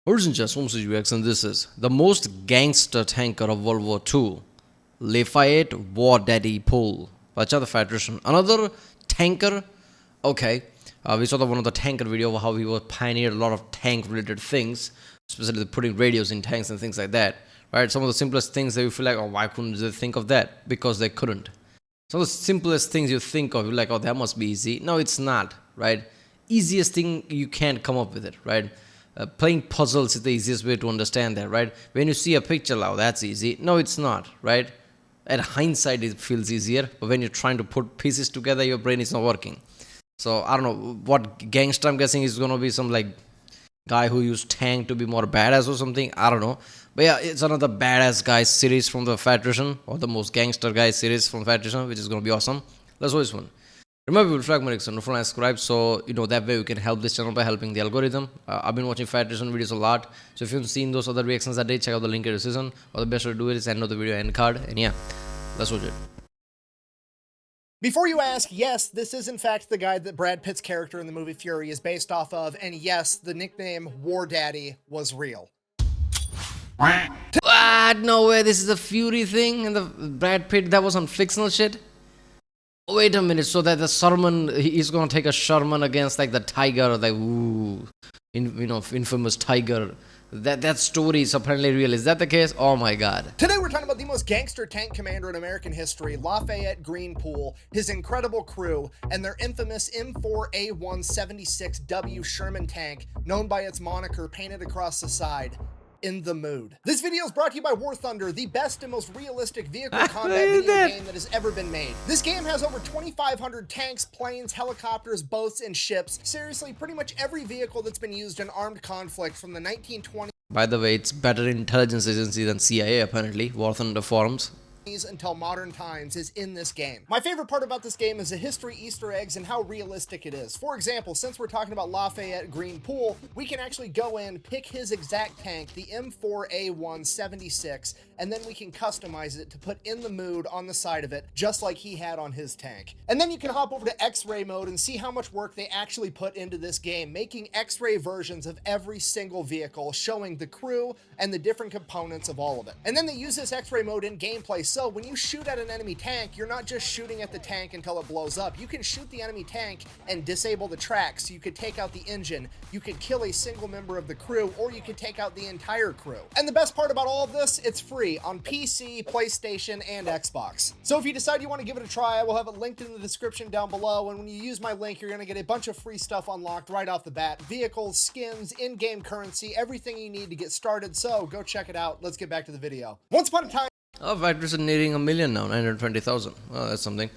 Original UX, and this is the most gangster tanker of World War II, Lafayette War Daddy Pool. Vacha the Federation. Another tanker. Okay, we saw one of the tanker video of how he was pioneered a lot of tank related things, especially putting radios in tanks and things like that. Right? Some of the simplest things that you feel like, oh, why couldn't they think of that? Because they couldn't. Some of the simplest things you think of, you're like, oh, that must be easy. No, it's not. Right? Easiest thing, you can't come up with it. Right? Playing puzzles is the easiest way to understand that, right? When you see a picture, oh, that's easy. No, it's not, right? At hindsight, it feels easier, but when you're trying to put pieces together, your brain is not working. So I don't know what gangster. I'm guessing is gonna be some like guy who used tank to be more badass or something. I don't know, but yeah, it's another badass guy series from the Federation, or the most gangster guy series from Federation, which is gonna be awesome. Let's watch this one. Remember, flag my next don't subscribe, so that way we can help this channel by helping the algorithm. I've been watching Federation videos a lot, so if you've seen those other reactions that day, check out the link in the description. Or the best way to do it is end of the video end card, and yeah, let's watch it. Before you ask, yes, this is in fact the guy that Brad Pitt's character in the movie Fury is based off of, and yes, the nickname War Daddy was real. What? No way, this is a Fury thing, and the Brad Pitt, that was on fictional shit? Wait a minute, so that the Sherman, he's gonna take a Sherman against like the tiger, like infamous tiger. That story is apparently real. Is that the case? Oh my god. Today we're talking about the most gangster tank commander in American history, Lafayette Greenpool, his incredible crew, and their infamous M4A176W Sherman tank, known by its moniker painted across the side, In the Mood. This video is brought to you by War Thunder, the best and most realistic vehicle combat video game that has ever been made. This game has over 2,500 tanks, planes, helicopters, boats, and ships. Seriously, pretty much every vehicle that's been used in armed conflict from the 1920s. By the way, it's better intelligence agency than CIA apparently. War Thunder forums. Until modern times is in this game. My favorite part about this game is the history, Easter eggs, and how realistic it is. For example, since we're talking about Lafayette Greenpool, we can actually go in, pick his exact tank, the M4A176, and then we can customize it to put In the Mood on the side of it, just like he had on his tank. And then you can hop over to X-ray mode and see how much work they actually put into this game, making X-ray versions of every single vehicle, showing the crew and the different components of all of it. And then they use this X-ray mode in gameplay. So when you shoot at an enemy tank, you're not just shooting at the tank until it blows up. You can shoot the enemy tank and disable the tracks. You could take out the engine, you could kill a single member of the crew, or you could take out the entire crew. And the best part about all of this, it's free on PC, PlayStation, and Xbox. So if you decide you want to give it a try, I will have it linked in the description down below, and when you use my link, you're going to get a bunch of free stuff unlocked right off the bat. Vehicles, skins, in-game currency, everything you need to get started. So go check it out. Let's get back to the video. Once upon a time, Oh, Federation nearing 1 million now, 920,000. Well, that's something.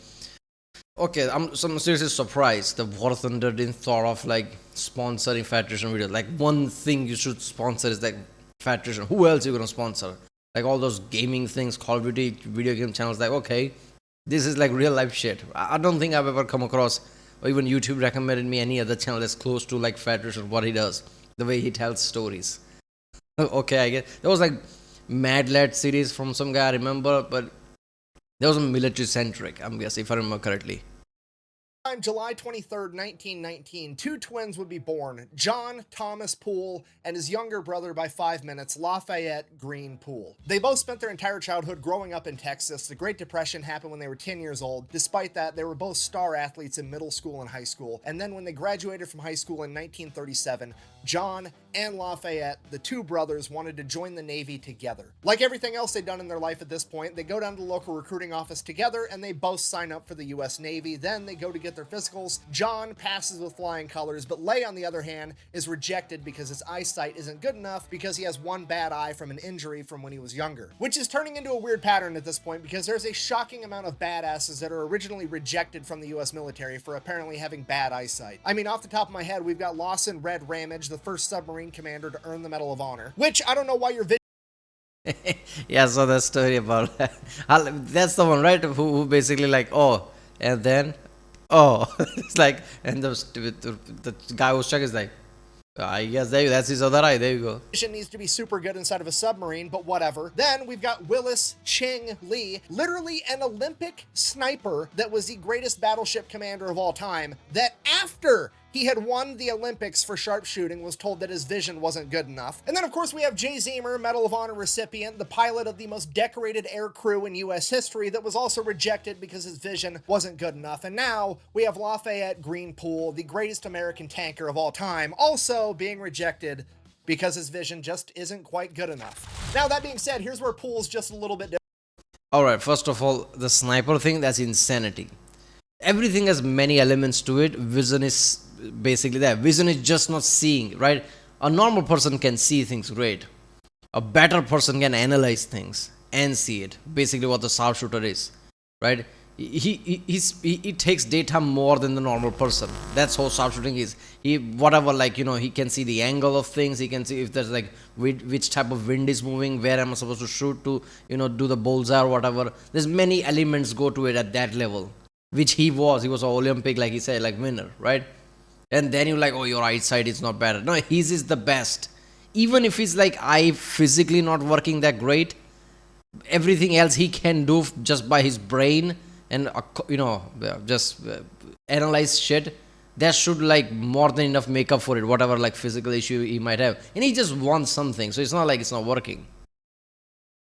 Okay, I'm seriously surprised the War Thunder didn't thought of like sponsoring Federation videos. Like one thing you should sponsor is like Federation. Who else you gonna sponsor? Like all those gaming things, Call of Duty video game channels. Like okay, this is like real life shit. I don't think I've ever come across, or even YouTube recommended me any other channel that's close to like Federation. What he does, the way he tells stories. Okay, I guess there was like Mad Lad series from some guy I remember, but that was military centric, I'm guessing, if I remember correctly. July 23rd, 1919, two twins would be born, John Thomas Poole and his younger brother by 5 minutes, Lafayette Greenpool. They both spent their entire childhood growing up in Texas. The Great Depression happened when they were 10 years old. Despite that, they were both star athletes in middle school and high school. And then when they graduated from high school in 1937, John and Lafayette, the two brothers, wanted to join the Navy together. Like everything else they'd done in their life at this point, they go down to the local recruiting office together and they both sign up for the US Navy. Then they go to get their physicals. John passes with flying colors, but Leigh, on the other hand, is rejected because his eyesight isn't good enough because he has one bad eye from an injury from when he was younger. Which is turning into a weird pattern at this point because there's a shocking amount of badasses that are originally rejected from the US military for apparently having bad eyesight. I mean, off the top of my head, we've got Lawson Red Ramage, the first submarine commander to earn the Medal of Honor, which I don't know why you're Yeah, I saw that story about that's the one, right? Who basically like, oh, and then, oh, it's like, and the guy who's stuck is like, I guess that's his other eye. There you go. Needs to be super good inside of a submarine, but whatever. Then we've got Willis Ching Lee, literally an Olympic sniper that was the greatest battleship commander of all time, that after He had won the Olympics for sharpshooting, was told that his vision wasn't good enough. And then, of course, we have Jay Zemer, Medal of Honor recipient, the pilot of the most decorated air crew in U.S. history that was also rejected because his vision wasn't good enough. And now we have Lafayette Green Pool, the greatest American tanker of all time, also being rejected because his vision just isn't quite good enough. Now, that being said, here's where Pool's just a little bit different. Alright, first of all, the sniper thing, that's insanity. Everything has many elements to it. Vision is basically there. Vision is just not seeing, right? A normal person can see things great. A better person can analyze things and see it. Basically what the sharpshooter is, right? He takes data more than the normal person. That's how sharpshooting is. Whatever, like, he can see the angle of things. He can see if there's like which type of wind is moving, where am I supposed to shoot to, do the bullseye or whatever. There's many elements go to it at that level, which he was an Olympic, like he said, like winner, right? And then you're like, oh, your eyesight is not better. No, his is the best. Even if he's like eye physically not working that great, everything else he can do just by his brain and just analyze shit. That should like more than enough make up for it, whatever like physical issue he might have. And he just wants something, so it's not like it's not working.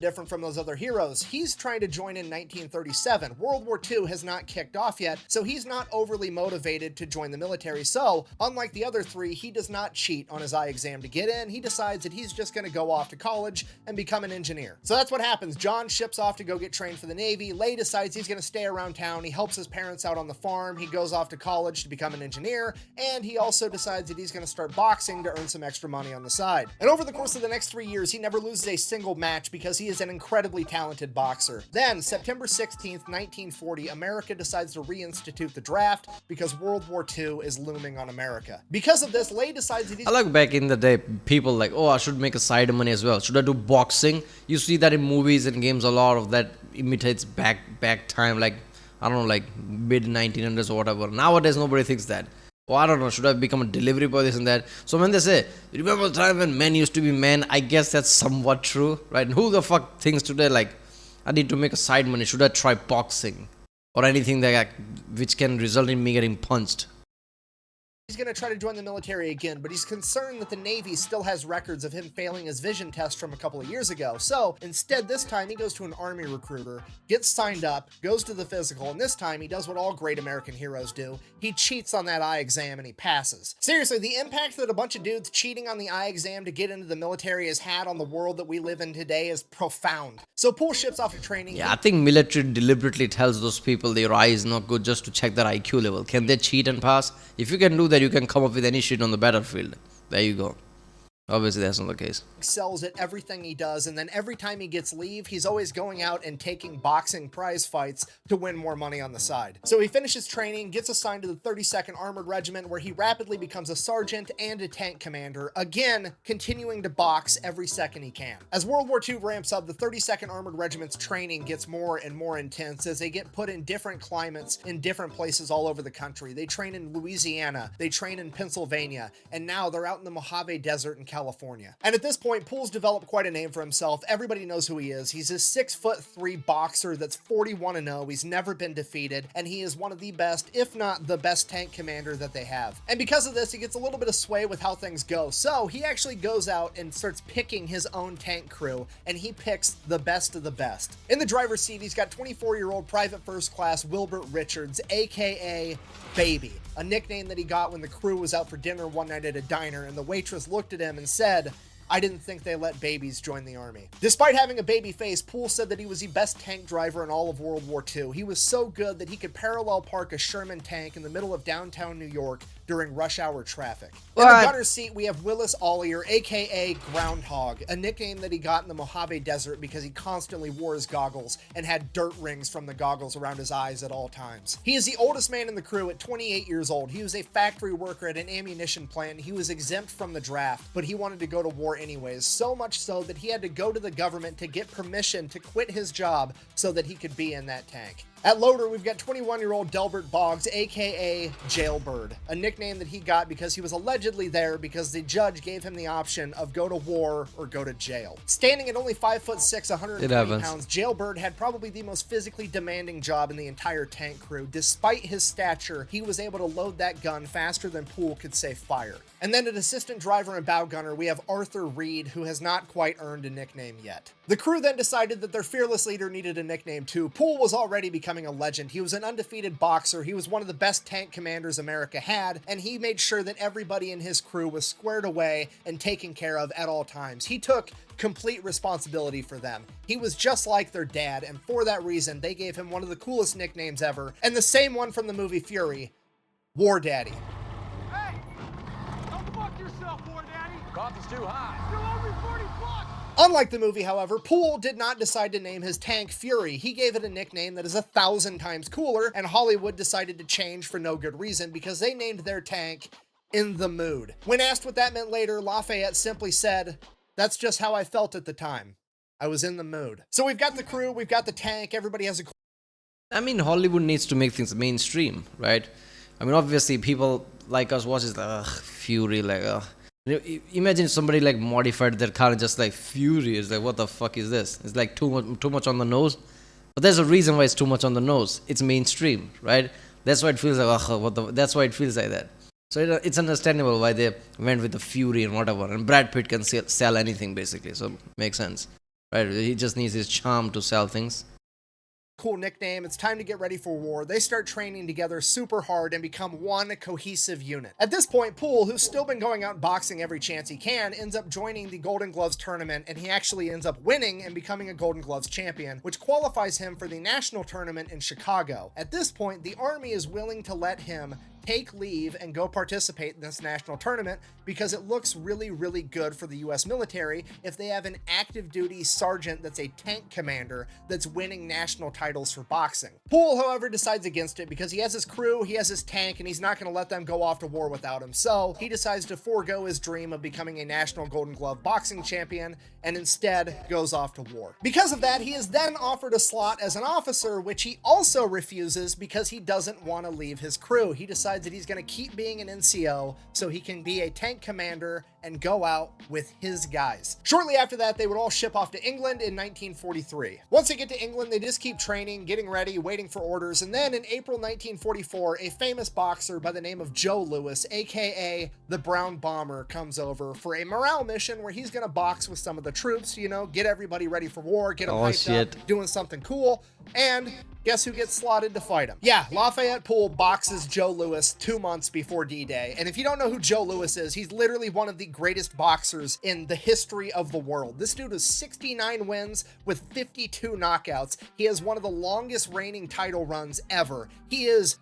Different from those other heroes. He's trying to join in 1937. World War II has not kicked off yet, so he's not overly motivated to join the military. So, unlike the other three, he does not cheat on his eye exam to get in. He decides that he's just going to go off to college and become an engineer. So that's what happens. John ships off to go get trained for the Navy. Lay decides he's going to stay around town. He helps his parents out on the farm. He goes off to college to become an engineer, and he also decides that he's going to start boxing to earn some extra money on the side. And over the course of the next 3 years, he never loses a single match because he is an incredibly talented boxer. Then, September 16th, 1940, America decides to reinstitute the draft because World War II is looming on America. Because of this, Lay decides that he's... I like back in the day, people like, oh, I should make a side money as well. Should I do boxing? You see that in movies and games, a lot of that imitates back time, like, I don't know, like mid-1900s or whatever. Nowadays, nobody thinks that. Oh, I don't know, should I become a delivery boy, this and that? So when they say, remember the time when men used to be men, I guess that's somewhat true, right? And who the fuck thinks today, like, I need to make a side money, should I try boxing? Or anything that which can result in me getting punched? He's going to try to join the military again, but he's concerned that the Navy still has records of him failing his vision test from a couple of years ago. So instead, this time he goes to an Army recruiter, gets signed up, goes to the physical, and this time he does what all great American heroes do. He cheats on that eye exam and he passes. Seriously, the impact that a bunch of dudes cheating on the eye exam to get into the military has had on the world that we live in today is profound. So Poole ships off to training. Yeah, I think military deliberately tells those people their eye is not good just to check their IQ level. Can they cheat and pass? If you can do that, you can come up with any shit on the battlefield. There you go. Obviously, that's not the case. Excels at everything he does, and then every time he gets leave, he's always going out and taking boxing prize fights to win more money on the side. So he finishes training, gets assigned to the 32nd Armored Regiment, where he rapidly becomes a sergeant and a tank commander, again, continuing to box every second he can. As World War II ramps up, the 32nd Armored Regiment's training gets more and more intense as they get put in different climates in different places all over the country. They train in Louisiana, they train in Pennsylvania, and now they're out in the Mojave Desert in California. And at this point, Poole's developed quite a name for himself. Everybody knows who he is. He's a 6'3" boxer that's 41-0. He's never been defeated, and he is one of the best, if not the best tank commander that they have. And because of this, he gets a little bit of sway with how things go. So he actually goes out and starts picking his own tank crew, and he picks the best of the best. In the driver's seat, he's got 24-year-old Private First Class Wilbert Richards, aka Baby, a nickname that he got when the crew was out for dinner one night at a diner, and the waitress looked at him and said, "I didn't think they let babies join the Army." Despite having a baby face, Poole said that he was the best tank driver in all of World War II. He was so good that he could parallel park a Sherman tank in the middle of downtown New York during rush hour traffic. In the gunner's seat, we have Willis Ollier, aka Groundhog, a nickname that he got in the Mojave Desert because he constantly wore his goggles and had dirt rings from the goggles around his eyes at all times. He is the oldest man in the crew at 28 years old. He was a factory worker at an ammunition plant. He was exempt from the draft, but he wanted to go to war anyways, so much so that he had to go to the government to get permission to quit his job so that he could be in that tank. At loader, we've got 21-year-old Delbert Boggs, aka Jailbird, a nickname that he got because he was allegedly there because the judge gave him the option of go to war or go to jail. Standing at only 5'6", 120 pounds, Jailbird had probably the most physically demanding job in the entire tank crew. Despite his stature, he was able to load that gun faster than Poole could say fire. And then at assistant driver and bow gunner, we have Arthur Reed, who has not quite earned a nickname yet. The crew then decided that their fearless leader needed a nickname too. Poole was already becoming a legend. He was an undefeated boxer. He was one of the best tank commanders America had, and he made sure that everybody in his crew was squared away and taken care of at all times. He took complete responsibility for them. He was just like their dad, and for that reason, they gave him one of the coolest nicknames ever, and the same one from the movie Fury, War Daddy. Hey! Don't fuck yourself, War Daddy! Coffee's too high. Still only 40 bucks! Unlike the movie, however, Poole did not decide to name his tank Fury. He gave it a nickname that is 1,000 times cooler, and Hollywood decided to change for no good reason because they named their tank In the Mood. When asked what that meant later, Lafayette simply said, "That's just how I felt at the time. I was in the mood." So we've got the crew, we've got the tank, everybody has a... I mean, Hollywood needs to make things mainstream, right? I mean, obviously, people like us watch this, like, Fury, like, imagine somebody like modified their car and just like Fury. It's like, what the fuck is this? It's like too much on the nose. But there's a reason why it's too much on the nose. It's mainstream, right? That's why it feels like, that's why it feels like that. So it's understandable why they went with the Fury and whatever. And Brad Pitt can sell anything, basically. So makes sense, right? He just needs his charm to sell things. Cool nickname. It's time to get ready for war. They start training together super hard and become one cohesive unit. At this point, Poole, who's still been going out boxing every chance he can, ends up joining the Golden Gloves tournament, and he actually ends up winning and becoming a Golden Gloves champion, which qualifies him for the national tournament in Chicago. At this point, the Army is willing to let him take leave and go participate in this national tournament because it looks really, really good for the US military if they have an active duty sergeant that's a tank commander that's winning national titles for boxing. Poole, however, decides against it because he has his crew, he has his tank, and he's not going to let them go off to war without him. So he decides to forego his dream of becoming a national Golden Glove boxing champion and instead goes off to war. Because of that, he is then offered a slot as an officer, which he also refuses because he doesn't want to leave his crew. He decides that he's going to keep being an NCO so he can be a tank commander and go out with his guys. Shortly after that, they would all ship off to England in 1943. Once they get to England, they just keep training, getting ready, waiting for orders, and then in April 1944, a famous boxer by the name of Joe Louis, aka the Brown Bomber, comes over for a morale mission where he's going to box with some of the troops, you know, get everybody ready for war, get them hyped up, doing something cool, and guess who gets slotted to fight him? Yeah, Lafayette Poole boxes Joe Louis 2 months before D-Day. And if you don't know who Joe Louis is, he's literally one of the greatest boxers in the history of the world. This dude has 69 wins with 52 knockouts. He has one of the longest reigning title runs ever. He is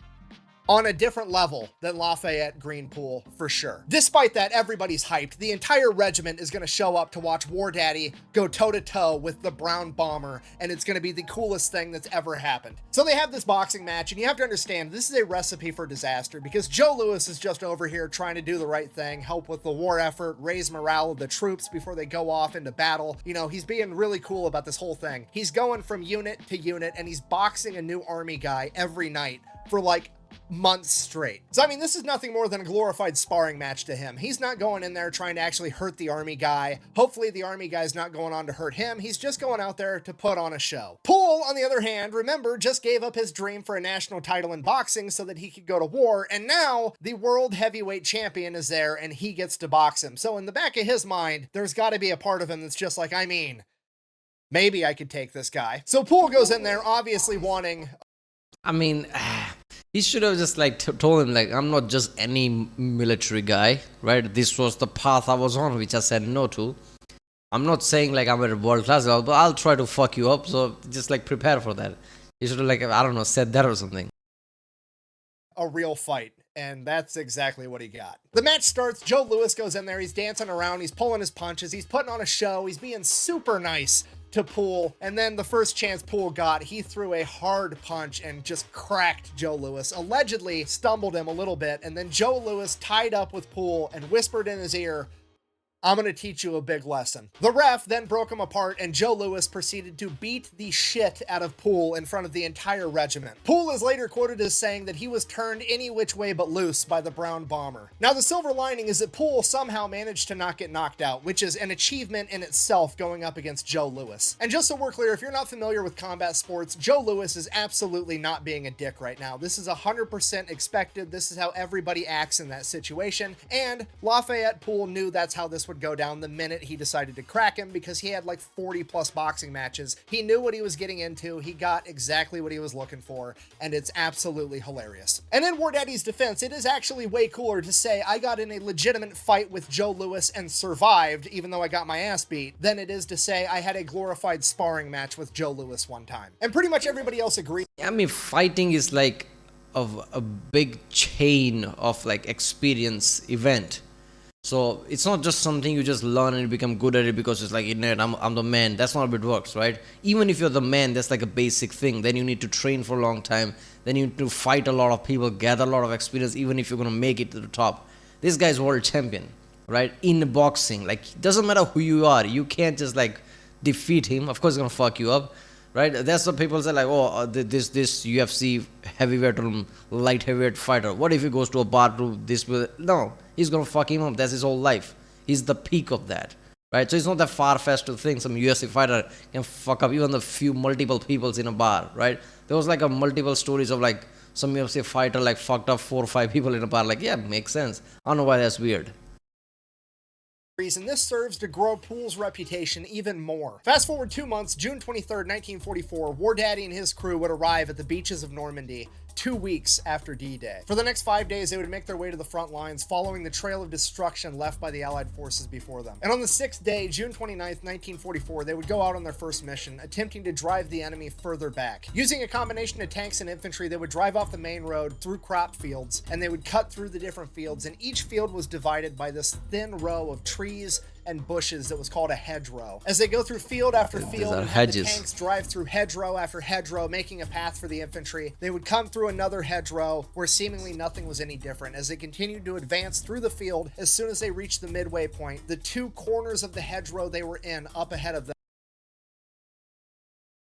on a different level than Lafayette Greenpool, for sure. Despite that, everybody's hyped. The entire regiment is going to show up to watch War Daddy go toe-to-toe with the Brown Bomber, and it's going to be the coolest thing that's ever happened. So they have this boxing match, and you have to understand, this is a recipe for disaster, because Joe Louis is just over here trying to do the right thing, help with the war effort, raise morale of the troops before they go off into battle. You know, he's being really cool about this whole thing. He's going from unit to unit, and he's boxing a new Army guy every night for like months straight. So I mean, this is nothing more than a glorified sparring match to him. He's not going in there trying to actually hurt the Army guy. Hopefully the Army guy's not going on to hurt him. He's just going out there to put on a show. Poole, on the other hand, remember, just gave up his dream for a national title in boxing so that he could go to war, and now the world heavyweight champion is there and he gets to box him. So in the back of his mind, there's got to be a part of him that's just like, I mean, maybe I could take this guy. So Poole goes in there obviously wanting... I mean, he should have just like told him, like, I'm not just any military guy, right? This was the path I was on, which I said no to. I'm not saying like I'm at a world class level, but I'll try to fuck you up. So just like prepare for that. You should have, like, I don't know, said that or something. A real fight. And that's exactly what he got. The match starts. Joe Louis goes in there. He's dancing around. He's pulling his punches. He's putting on a show. He's being super nice to Poole. And then the first chance Poole got, he threw a hard punch and just cracked Joe Louis. Allegedly stumbled him a little bit. And then Joe Louis tied up with Poole and whispered in his ear, I'm gonna teach you a big lesson. The ref then broke him apart, and Joe Louis proceeded to beat the shit out of Poole in front of the entire regiment. Poole is later quoted as saying that he was turned any which way but loose by the brown bomber. Now, the silver lining is that Poole somehow managed to not get knocked out, which is an achievement in itself going up against Joe Louis. And just so we're clear, if you're not familiar with combat sports, Joe Louis is absolutely not being a dick right now. This is 100% expected. This is how everybody acts in that situation. And Lafayette Poole knew that's how this would go down the minute he decided to crack him, because he had like 40 plus boxing matches. He knew what he was getting into. He got exactly what he was looking for, and it's absolutely hilarious. And in War Daddy's defense, it is actually way cooler to say I got in a legitimate fight with Joe Louis and survived, even though I got my ass beat, than it is to say I had a glorified sparring match with Joe Louis one time. And pretty much everybody else agrees. I mean, fighting is like a big chain of like experience event. So it's not just something you just learn and you become good at it because it's like, I'm the man. That's not how it works, right? Even if you're the man, that's like a basic thing. Then you need to train for a long time. Then you need to fight a lot of people, gather a lot of experience, even if you're going to make it to the top. This guy's world champion, right? In boxing, like, it doesn't matter who you are. You can't just like defeat him. Of course, it's going to fuck you up. Right, that's what people say, like, oh, this UFC heavyweight or light heavyweight fighter. What if he goes to a bar to this? No, he's gonna fuck him up. That's his whole life. He's the peak of that, right? So it's not that far-fetched to think some UFC fighter can fuck up even the multiple peoples in a bar, right? There was like a multiple stories of like some UFC fighter like fucked up 4 or 5 people in a bar. Like, yeah, makes sense. I don't know why that's weird. And this serves to grow Poole's reputation even more. Fast forward 2 months, June 23rd, 1944, War Daddy and his crew would arrive at the beaches of Normandy 2 weeks after D-Day. For the next 5 days, they would make their way to the front lines, following the trail of destruction left by the Allied forces before them. And on the 6th day, June 29th, 1944, they would go out on their first mission, attempting to drive the enemy further back. Using a combination of tanks and infantry, they would drive off the main road through crop fields, and they would cut through the different fields, and each field was divided by this thin row of trees and bushes that was called a hedgerow. As they go through field after field, and have the tanks drive through hedgerow after hedgerow, making a path for the infantry, they would come through another hedgerow where seemingly nothing was any different. As they continued to advance through the field, as soon as they reached the midway point, the 2 corners of the hedgerow they were in, up ahead of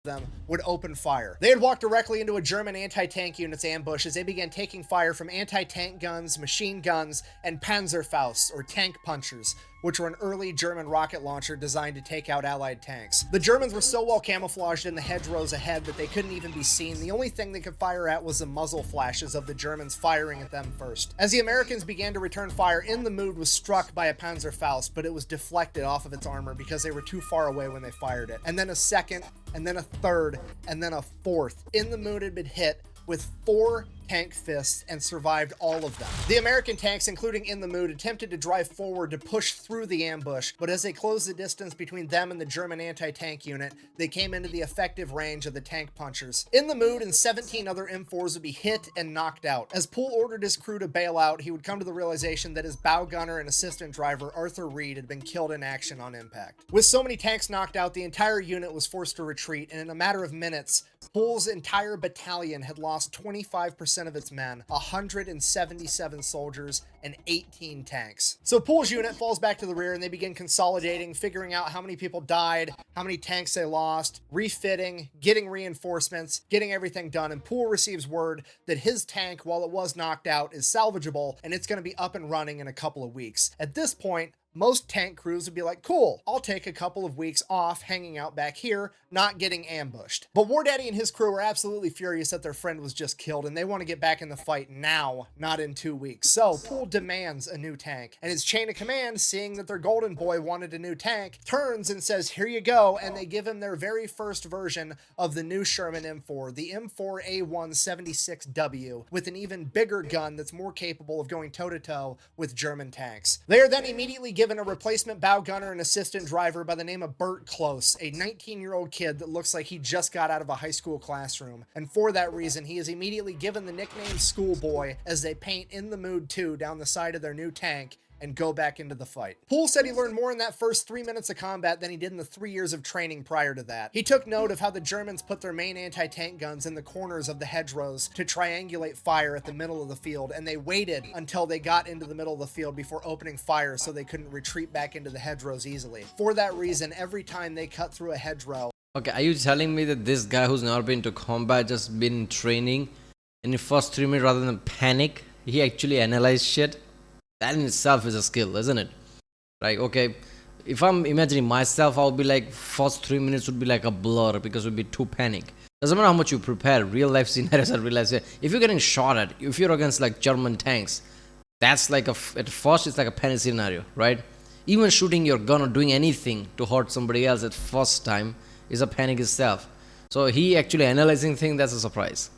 them, would open fire. They had walked directly into a German anti-tank unit's ambush as they began taking fire from anti-tank guns, machine guns, and Panzerfausts, or tank punchers, which were an early German rocket launcher designed to take out Allied tanks. The Germans were so well camouflaged in the hedgerows ahead that they couldn't even be seen. The only thing they could fire at was the muzzle flashes of the Germans firing at them first. As the Americans began to return fire, In the Mood was struck by a Panzerfaust, but it was deflected off of its armor because they were too far away when they fired it. And then a second, and then a third, and then a fourth. In the Mood had been hit with 4 tank fists and survived all of them. The American tanks, including In the Mood, attempted to drive forward to push through the ambush, but as they closed the distance between them and the German anti-tank unit, they came into the effective range of the tank punchers. In the Mood and 17 other M4s would be hit and knocked out. As Poole ordered his crew to bail out, he would come to the realization that his bow gunner and assistant driver, Arthur Reed, had been killed in action on impact. With so many tanks knocked out, the entire unit was forced to retreat, and in a matter of minutes, Poole's entire battalion had lost 25% of its men, 177 soldiers, and 18 tanks. So Poole's unit falls back to the rear, and they begin consolidating, figuring out how many people died, how many tanks they lost, refitting, getting reinforcements, getting everything done, and Poole receives word that his tank, while it was knocked out, is salvageable, and it's going to be up and running in a couple of weeks. At this point, most tank crews would be like, cool, I'll take a couple of weeks off hanging out back here, not getting ambushed. But War Daddy and his crew are absolutely furious that their friend was just killed, and they want to get back in the fight now, not in 2 weeks. So Poole demands a new tank, and his chain of command, seeing that their golden boy wanted a new tank, turns and says, here you go, and they give him their very first version of the new Sherman M4, the M4A176W, with an even bigger gun that's more capable of going toe-to-toe with German tanks. They are then immediately given a replacement bow gunner and assistant driver by the name of Bert Close, a 19-year-old kid that looks like he just got out of a high school classroom. And for that reason, he is immediately given the nickname Schoolboy as they paint In the Mood 2 down the side of their new tank and go back into the fight. Poole said he learned more in that first 3 minutes of combat than he did in the 3 years of training prior to that. He took note of how the Germans put their main anti-tank guns in the corners of the hedgerows to triangulate fire at the middle of the field, and they waited until they got into the middle of the field before opening fire so they couldn't retreat back into the hedgerows easily. For that reason, every time they cut through a hedgerow. Okay, are you telling me that this guy who's never been to combat, just been training, in the first 3 minutes rather than panic, he actually analyzed shit? That in itself is a skill, isn't it? Like, okay, if I'm imagining myself, I'll be like, first 3 minutes would be like a blur because it would be too panic. Doesn't matter how much you prepare, real life scenarios are real life scenarios. If you're getting shot at, if you're against like German tanks, that's like at first it's like a panic scenario, right? Even shooting your gun or doing anything to hurt somebody else at first time is a panic itself. So he actually analyzing things, that's a surprise.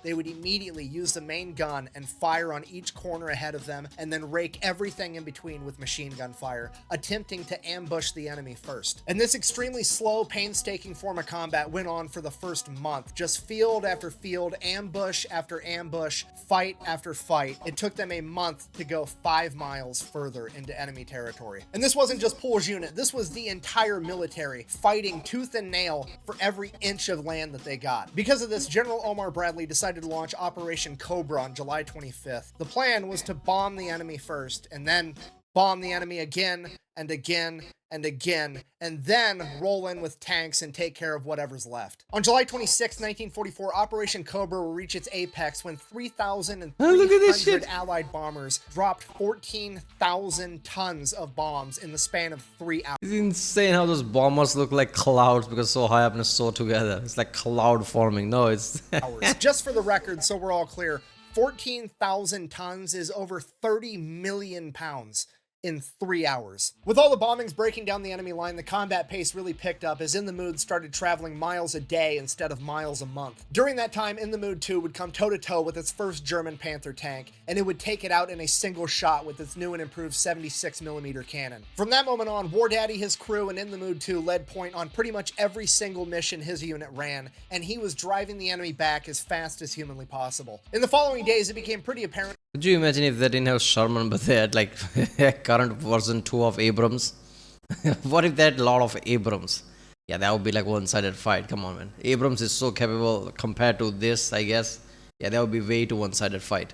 They would immediately use the main gun and fire on each corner ahead of them, and then rake everything in between with machine gun fire, attempting to ambush the enemy first. And this extremely slow, painstaking form of combat went on for the first month. Just field after field, ambush after ambush, fight after fight. It took them a month to go 5 miles further into enemy territory. And this wasn't just Poole's unit, this was the entire military fighting tooth and nail for every inch of land that they got. Because of this, General Omar Bradley decided to launch Operation Cobra on July 25th. The plan was to bomb the enemy first, and then bomb the enemy again and again and again, and then roll in with tanks and take care of whatever's left. On July 26, 1944, Operation Cobra will reach its apex when 3,300 Allied bombers dropped 14,000 tons of bombs in the span of 3 hours. It's insane how those bombers look like clouds because so high up and so together. It's like cloud forming. No, it's... Just for the record, so we're all clear, 14,000 tons is over 30 million pounds in 3 hours. With all the bombings breaking down the enemy line, the combat pace really picked up as In the Mood started traveling miles a day instead of miles a month. During that time, In the Mood 2 would come toe-to-toe with its first German Panther tank, and it would take it out in a single shot with its new and improved 76mm cannon. From that moment on, War Daddy, his crew, and In the Mood 2 led point on pretty much every single mission his unit ran, and he was driving the enemy back as fast as humanly possible. In the following days, it became pretty apparent. Could you imagine if they didn't have Sherman, but they had like current version 2 of Abrams? What if they had a lot of Abrams? Yeah, that would be like one-sided fight. Come on, man. Abrams is so capable compared to this, I guess. Yeah, that would be way too one-sided fight.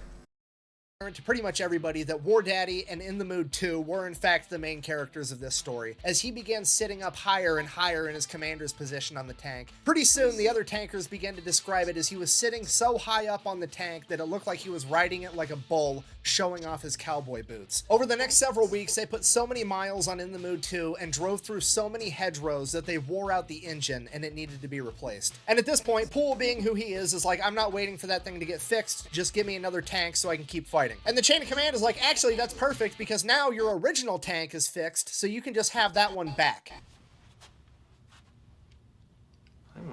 To pretty much everybody that War Daddy and In the Mood 2 were in fact the main characters of this story, as he began sitting up higher and higher in his commander's position on the tank. Pretty soon, the other tankers began to describe it as he was sitting so high up on the tank that it looked like he was riding it like a bull, showing off his cowboy boots. Over the next several weeks, they put so many miles on In the Mood 2 and drove through so many hedgerows that they wore out the engine and it needed to be replaced. And at this point, Poole, being who he is like, I'm not waiting for that thing to get fixed, just give me another tank so I can keep fighting. And the chain of command is like, actually, that's perfect because now your original tank is fixed, so you can just have that one back.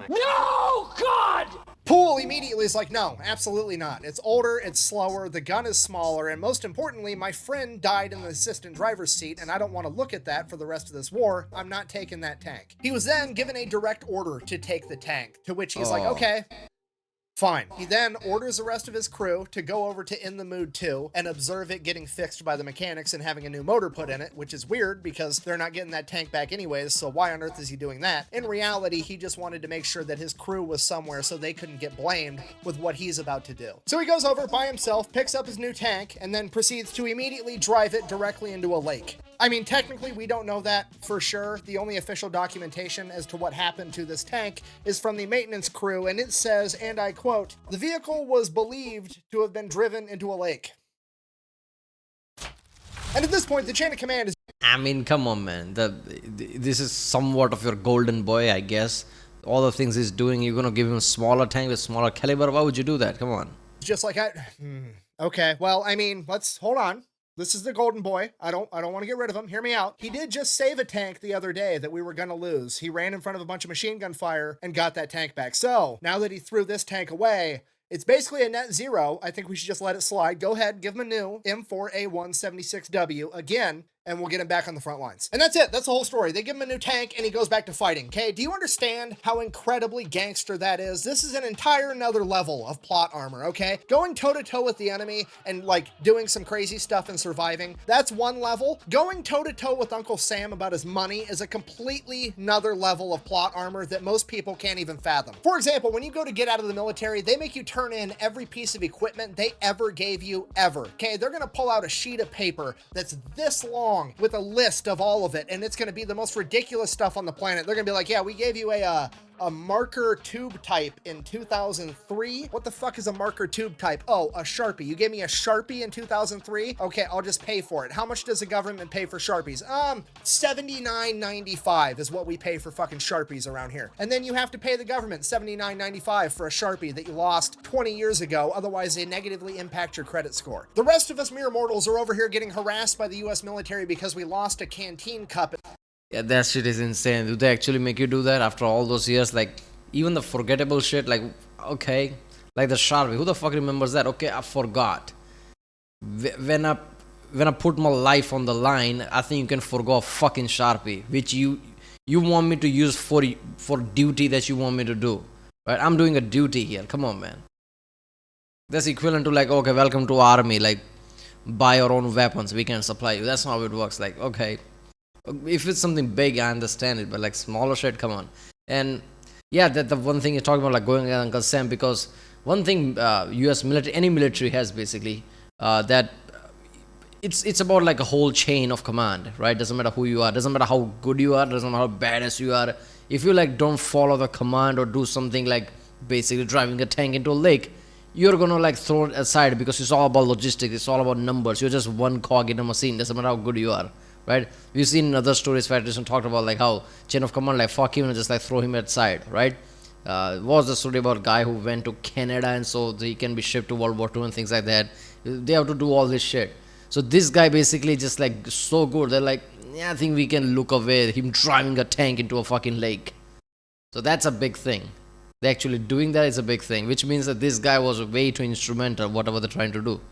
No, God! Poole immediately is like, no, absolutely not. It's older, it's slower, the gun is smaller, and most importantly, my friend died in the assistant driver's seat, and I don't want to look at that for the rest of this war. I'm not taking that tank. He was then given a direct order to take the tank, to which he's like, okay, fine. He then orders the rest of his crew to go over to In the Mood 2 and observe it getting fixed by the mechanics and having a new motor put in it, which is weird because they're not getting that tank back anyways, so why on earth is he doing that? In reality, he just wanted to make sure that his crew was somewhere so they couldn't get blamed with what he's about to do. So he goes over by himself, picks up his new tank, and then proceeds to immediately drive it directly into a lake. I mean, technically, we don't know that for sure. The only official documentation as to what happened to this tank is from the maintenance crew, and it says, and I quote, "The vehicle was believed to have been driven into a lake." And at this point, the chain of command is... I mean, come on, man. This is somewhat of your golden boy, I guess. All the things he's doing, you're going to give him a smaller tank with smaller caliber? Why would you do that? Come on. Just like, okay, well, I mean, hold on. This is the golden boy. I don't want to get rid of him. Hear me out. He did just save a tank the other day that we were going to lose. He ran in front of a bunch of machine gun fire and got that tank back. So now that he threw this tank away, it's basically a net zero. I think we should just let it slide. Go ahead, give him a new M4A176W again. and we'll get him back on the front lines. And that's it. That's the whole story. They give him a new tank and he goes back to fighting. Okay, do you understand how incredibly gangster that is? This is an entire another level of plot armor, okay? Going toe-to-toe with the enemy and like doing some crazy stuff and surviving, that's one level. Going toe-to-toe with Uncle Sam about his money is a completely another level of plot armor that most people can't even fathom. For example, when you go to get out of the military, they make you turn in every piece of equipment they ever gave you ever, okay? They're gonna pull out a sheet of paper that's this long with a list of all of it, and it's gonna be the most ridiculous stuff on the planet. They're gonna be like, yeah, we gave you a marker tube type in 2003. What the fuck is a marker tube type? Oh, a Sharpie. You gave me a Sharpie in 2003? Okay, I'll just pay for it. How much does the government pay for Sharpies? $79.95 is what we pay for fucking Sharpies around here. And then you have to pay the government $79.95 for a Sharpie that you lost 20 years ago. Otherwise, they negatively impact your credit score. The rest of us mere mortals are over here getting harassed by the US military because we lost a canteen cup. Yeah, that shit is insane. Do they actually make you do that after all those years? Like, even the forgettable shit, like, okay, like the Sharpie. Who the fuck remembers that? Okay, I forgot. When I put my life on the line, I think you can forgo a fucking Sharpie, which you want me to use for duty that you want me to do. Right? I'm doing a duty here. Come on, man. That's equivalent to like, okay, welcome to army. Like, buy your own weapons. We can supply you. That's not how it works. Like, okay. If it's something big, I understand it, but like smaller shit, come on. And yeah, that the one thing you're talking about, like going against Uncle Sam, because one thing U.S. military, any military has basically, that it's about like a whole chain of command, right? Doesn't matter who you are, doesn't matter how good you are, doesn't matter how badass you are. If you like don't follow the command or do something like basically driving a tank into a lake, you're gonna like throw it aside because it's all about logistics, it's all about numbers. You're just one cog in a machine, doesn't matter how good you are. Right? We've seen in other stories, Federation talked about like how chain of command, like fuck him and just like throw him aside, right? Was the story about a guy who went to Canada and so he can be shipped to World War II and things like that. They have to do all this shit. So this guy basically just like so good. They're like, yeah, I think we can look away him driving a tank into a fucking lake. So that's a big thing. They actually doing that is a big thing, which means that this guy was way too instrumental, whatever they're trying to do.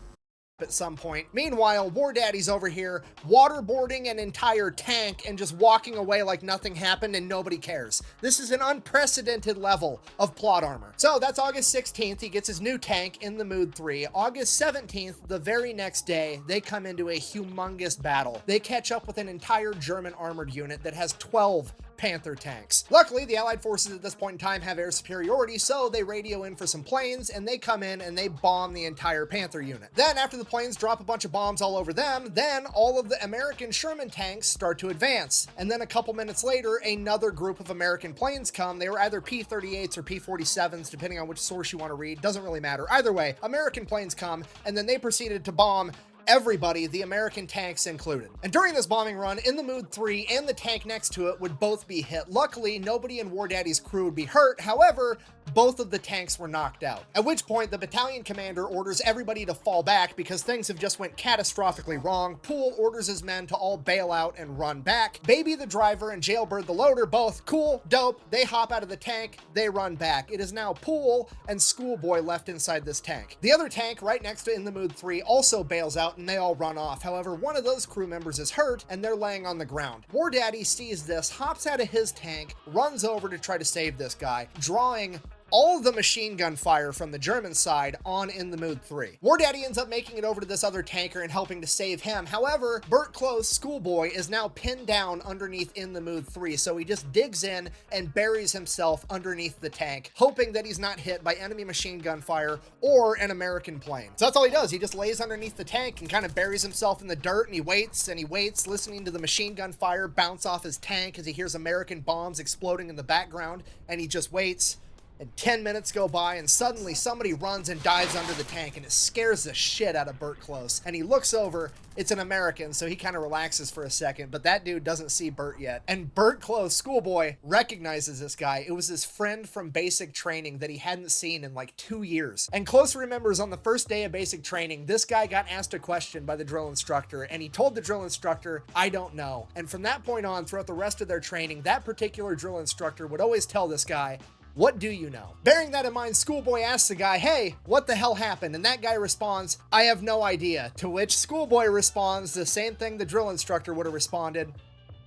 At some point. Meanwhile, War Daddy's over here waterboarding an entire tank and just walking away like nothing happened and nobody cares. This is an unprecedented level of plot armor. So that's August 16th. He gets his new tank in the Mood 3. August 17th, the very next day, they come into a humongous battle. They catch up with an entire German armored unit that has 12 Panther tanks. Luckily, the Allied forces at this point in time have air superiority, so they radio in for some planes and they come in and they bomb the entire Panther unit. Then after the planes drop a bunch of bombs all over them, then all of the American Sherman tanks start to advance. And then a couple minutes later, another group of American planes come. They were either P-38s or P-47s, depending on which source you want to read. Doesn't really matter. Either way, American planes come and then they proceeded to bomb everybody, the American tanks included. And during this bombing run, in the Mood 3 and the tank next to it would both be hit. Luckily, nobody in War Daddy's crew would be hurt. However, both of the tanks were knocked out. At which point, the battalion commander orders everybody to fall back because things have just went catastrophically wrong. Poole orders his men to all bail out and run back. Baby the driver and Jailbird the loader, both cool, dope. They hop out of the tank, they run back. It is now Poole and Schoolboy left inside this tank. The other tank right next to in the Mood 3 also bails out and they all run off. However, one of those crew members is hurt and they're laying on the ground. War Daddy sees this, hops out of his tank, runs over to try to save this guy, drawing all the machine gun fire from the German side on in the Mood 3. War Daddy ends up making it over to this other tanker and helping to save him. However, Burt Close, Schoolboy, is now pinned down underneath in the Mood 3, so he just digs in and buries himself underneath the tank, hoping that he's not hit by enemy machine gun fire or an American plane. So that's all he does. He just lays underneath the tank and kind of buries himself in the dirt, and he waits, listening to the machine gun fire bounce off his tank as he hears American bombs exploding in the background, and he just waits. And 10 minutes go by and suddenly somebody runs and dives under the tank and it scares the shit out of Burt Close. And he looks over, it's an American, so he kind of relaxes for a second, but that dude doesn't see Burt yet. And Burt Close, Schoolboy, recognizes this guy. It was his friend from basic training that he hadn't seen in like 2 years. And Close remembers on the first day of basic training, this guy got asked a question by the drill instructor and he told the drill instructor, I don't know. And from that point on, throughout the rest of their training, that particular drill instructor would always tell this guy, What do you know? Bearing that in mind, Schoolboy asks the guy, hey, what the hell happened? And that guy responds, I have no idea. To which Schoolboy responds the same thing the drill instructor would have responded.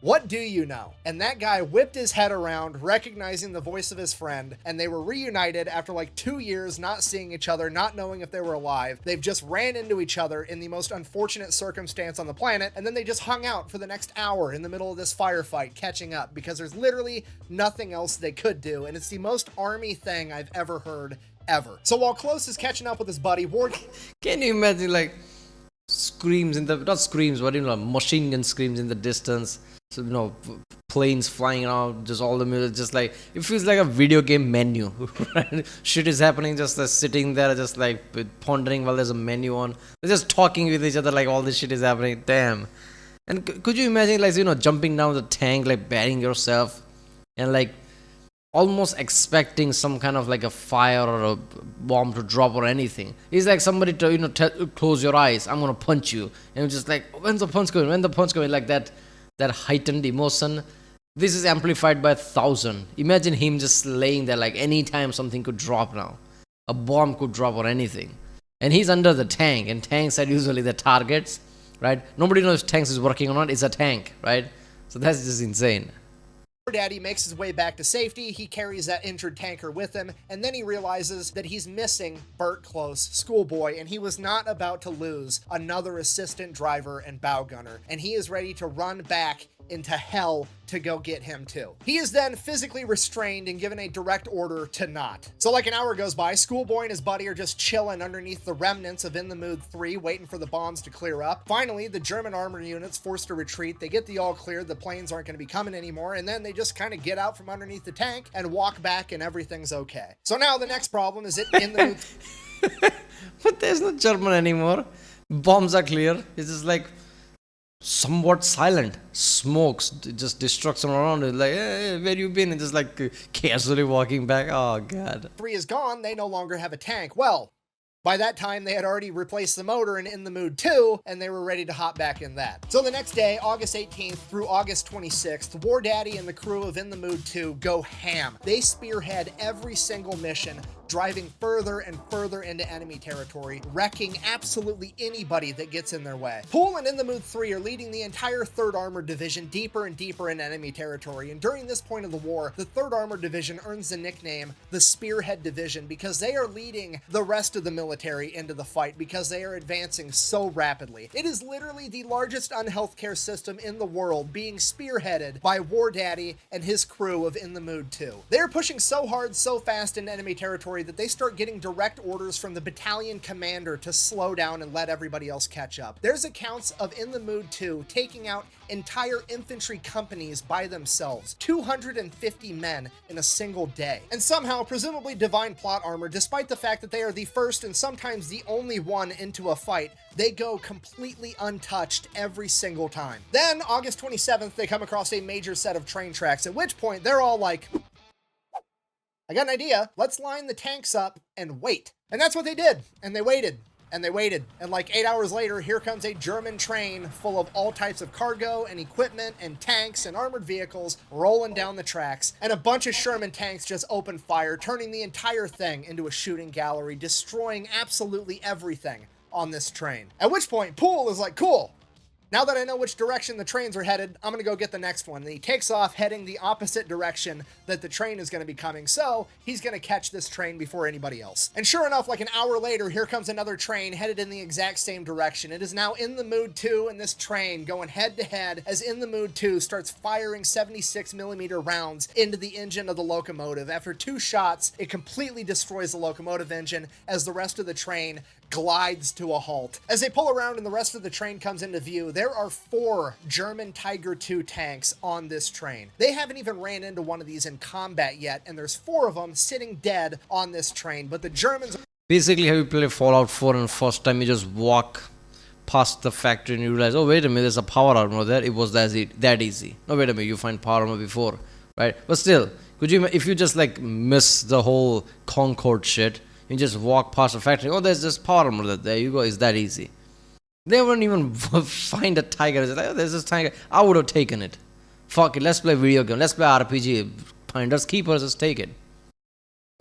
What do you know? And that guy whipped his head around, recognizing the voice of his friend, and they were reunited after like 2 years not seeing each other, not knowing if they were alive. They've just ran into each other in the most unfortunate circumstance on the planet, and then they just hung out for the next hour in the middle of this firefight, catching up, because there's literally nothing else they could do, and it's the most Army thing I've ever heard, ever. So while Close is catching up with his buddy, Ward... Can you imagine, like, screams in the... Not screams, but, machine gun screams in the distance. So, planes flying around, just all the music, just like, it feels like a video game menu, right? Shit is happening, just sitting there, just like pondering while there's a menu on. They're just talking with each other, like all this shit is happening. Damn. And could you imagine, like, jumping down the tank, like burying yourself, and like almost expecting some kind of like a fire or a bomb to drop or anything. It's like somebody to, close your eyes, I'm gonna punch you. And you're just like, when's the punch going? When the punch going? Like that heightened emotion. This is amplified by 1,000. Imagine him just laying there, like anytime something could drop now. A bomb could drop or anything. And he's under the tank, and tanks are usually the targets, right? Nobody knows if tanks is working or not. It's a tank, right? So that's just insane. Daddy makes his way back to safety. He carries that injured tanker with him, and then he realizes that he's missing Bert Close, Schoolboy, and he was not about to lose another assistant driver and bow gunner, and he is ready to run back into hell to go get him too. He is then physically restrained and given a direct order to not. So like an hour goes by, Schoolboy and his buddy are just chilling underneath the remnants of In the Mood 3, waiting for the bombs to clear up. Finally, the German armor unit's forced to retreat. They get the all cleared, the planes aren't going to be coming anymore, and then they just kind of get out from underneath the tank and walk back, and everything's okay. So now the next problem is In the Mood... But there's no German anymore. Bombs are clear. It's just like somewhat silent, smokes, just destruction around it, like, hey, where you been? And just like casually walking back. Oh god. 3 is gone, they no longer have a tank. Well, by that time, they had already replaced the motor in the Mood 2, and they were ready to hop back in that. So the next day, August 18th through August 26th, War Daddy and the crew of In the Mood 2 go ham. They spearhead every single mission, driving further and further into enemy territory, wrecking absolutely anybody that gets in their way. Poole and In the Mood 3 are leading the entire 3rd Armored Division deeper and deeper into enemy territory, and during this point of the war, the 3rd Armored Division earns the nickname the Spearhead Division because they are leading the rest of the military into the fight because they are advancing so rapidly. It is literally the largest unhealthcare system in the world being spearheaded by War Daddy and his crew of In the Mood 2. They're pushing so hard, so fast into enemy territory that they start getting direct orders from the battalion commander to slow down and let everybody else catch up. There's accounts of In the Mood 2 taking out entire infantry companies by themselves, 250 men in a single day. And somehow, presumably divine plot armor, despite the fact that they are the first and sometimes the only one into a fight, they go completely untouched every single time. Then, August 27th, they come across a major set of train tracks, at which point they're all like, I got an idea, let's line the tanks up and wait. And that's what they did, and they waited. And they waited, and like 8 hours later, here comes a German train full of all types of cargo and equipment and tanks and armored vehicles rolling down the tracks, and a bunch of Sherman tanks just open fire, turning the entire thing into a shooting gallery, destroying absolutely everything on this train. At which point, Poole is like, cool, now that I know which direction the trains are headed, I'm gonna go get the next one. And he takes off heading the opposite direction that the train is gonna be coming, so he's gonna catch this train before anybody else. And sure enough, like an hour later, here comes another train headed in the exact same direction. It is now In the Mood 2 and this train going head to head as In the Mood 2 starts firing 76mm rounds into the engine of the locomotive. After 2 shots, it completely destroys the locomotive engine as the rest of the train glides to a halt. As they pull around and the rest of the train comes into view, there are 4 German Tiger II tanks on this train. They haven't even ran into one of these in combat yet, and there's 4 of them sitting dead on this train, but the Germans... Basically, how you play Fallout 4 and first time you just walk past the factory and you realize, oh wait a minute, there's a power armor there. It was that easy. No, wait a minute, you find power armor before, right? But still, could you, if you just like miss the whole Concord shit, you just walk past the factory, oh, there's this power armor, there you go, it's that easy. They wouldn't even find a tiger. It's like, oh, there's this tiger. I would have taken it. Fuck it, let's play video game. Let's play RPG. Finders, keepers, just take it.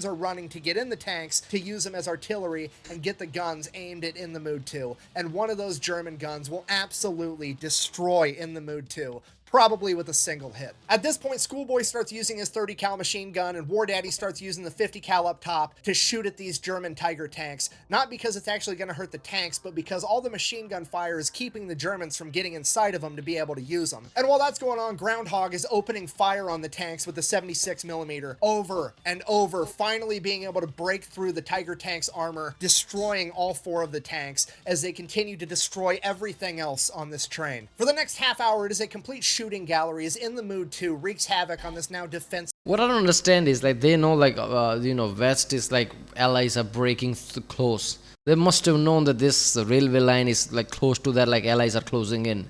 are running to get in the tanks to use them as artillery and get the guns aimed at In the Mood 2. And one of those German guns will absolutely destroy In the Mood 2, probably with a single hit. At this point, Schoolboy starts using his 30 cal machine gun and War Daddy starts using the 50 cal up top to shoot at these German Tiger tanks, not because it's actually going to hurt the tanks, but because all the machine gun fire is keeping the Germans from getting inside of them to be able to use them. And while that's going on, Groundhog is opening fire on the tanks with the 76mm over and over, finally being able to break through the Tiger tanks armor, destroying all 4 of the tanks as they continue to destroy everything else on this train. For the next half hour, it is a complete shooting gallery as In the Mood 2 wreaks havoc on this now defense. What I don't understand is like they know like West is like allies are breaking close. They must have known that this railway line is like close to that, like allies are closing in.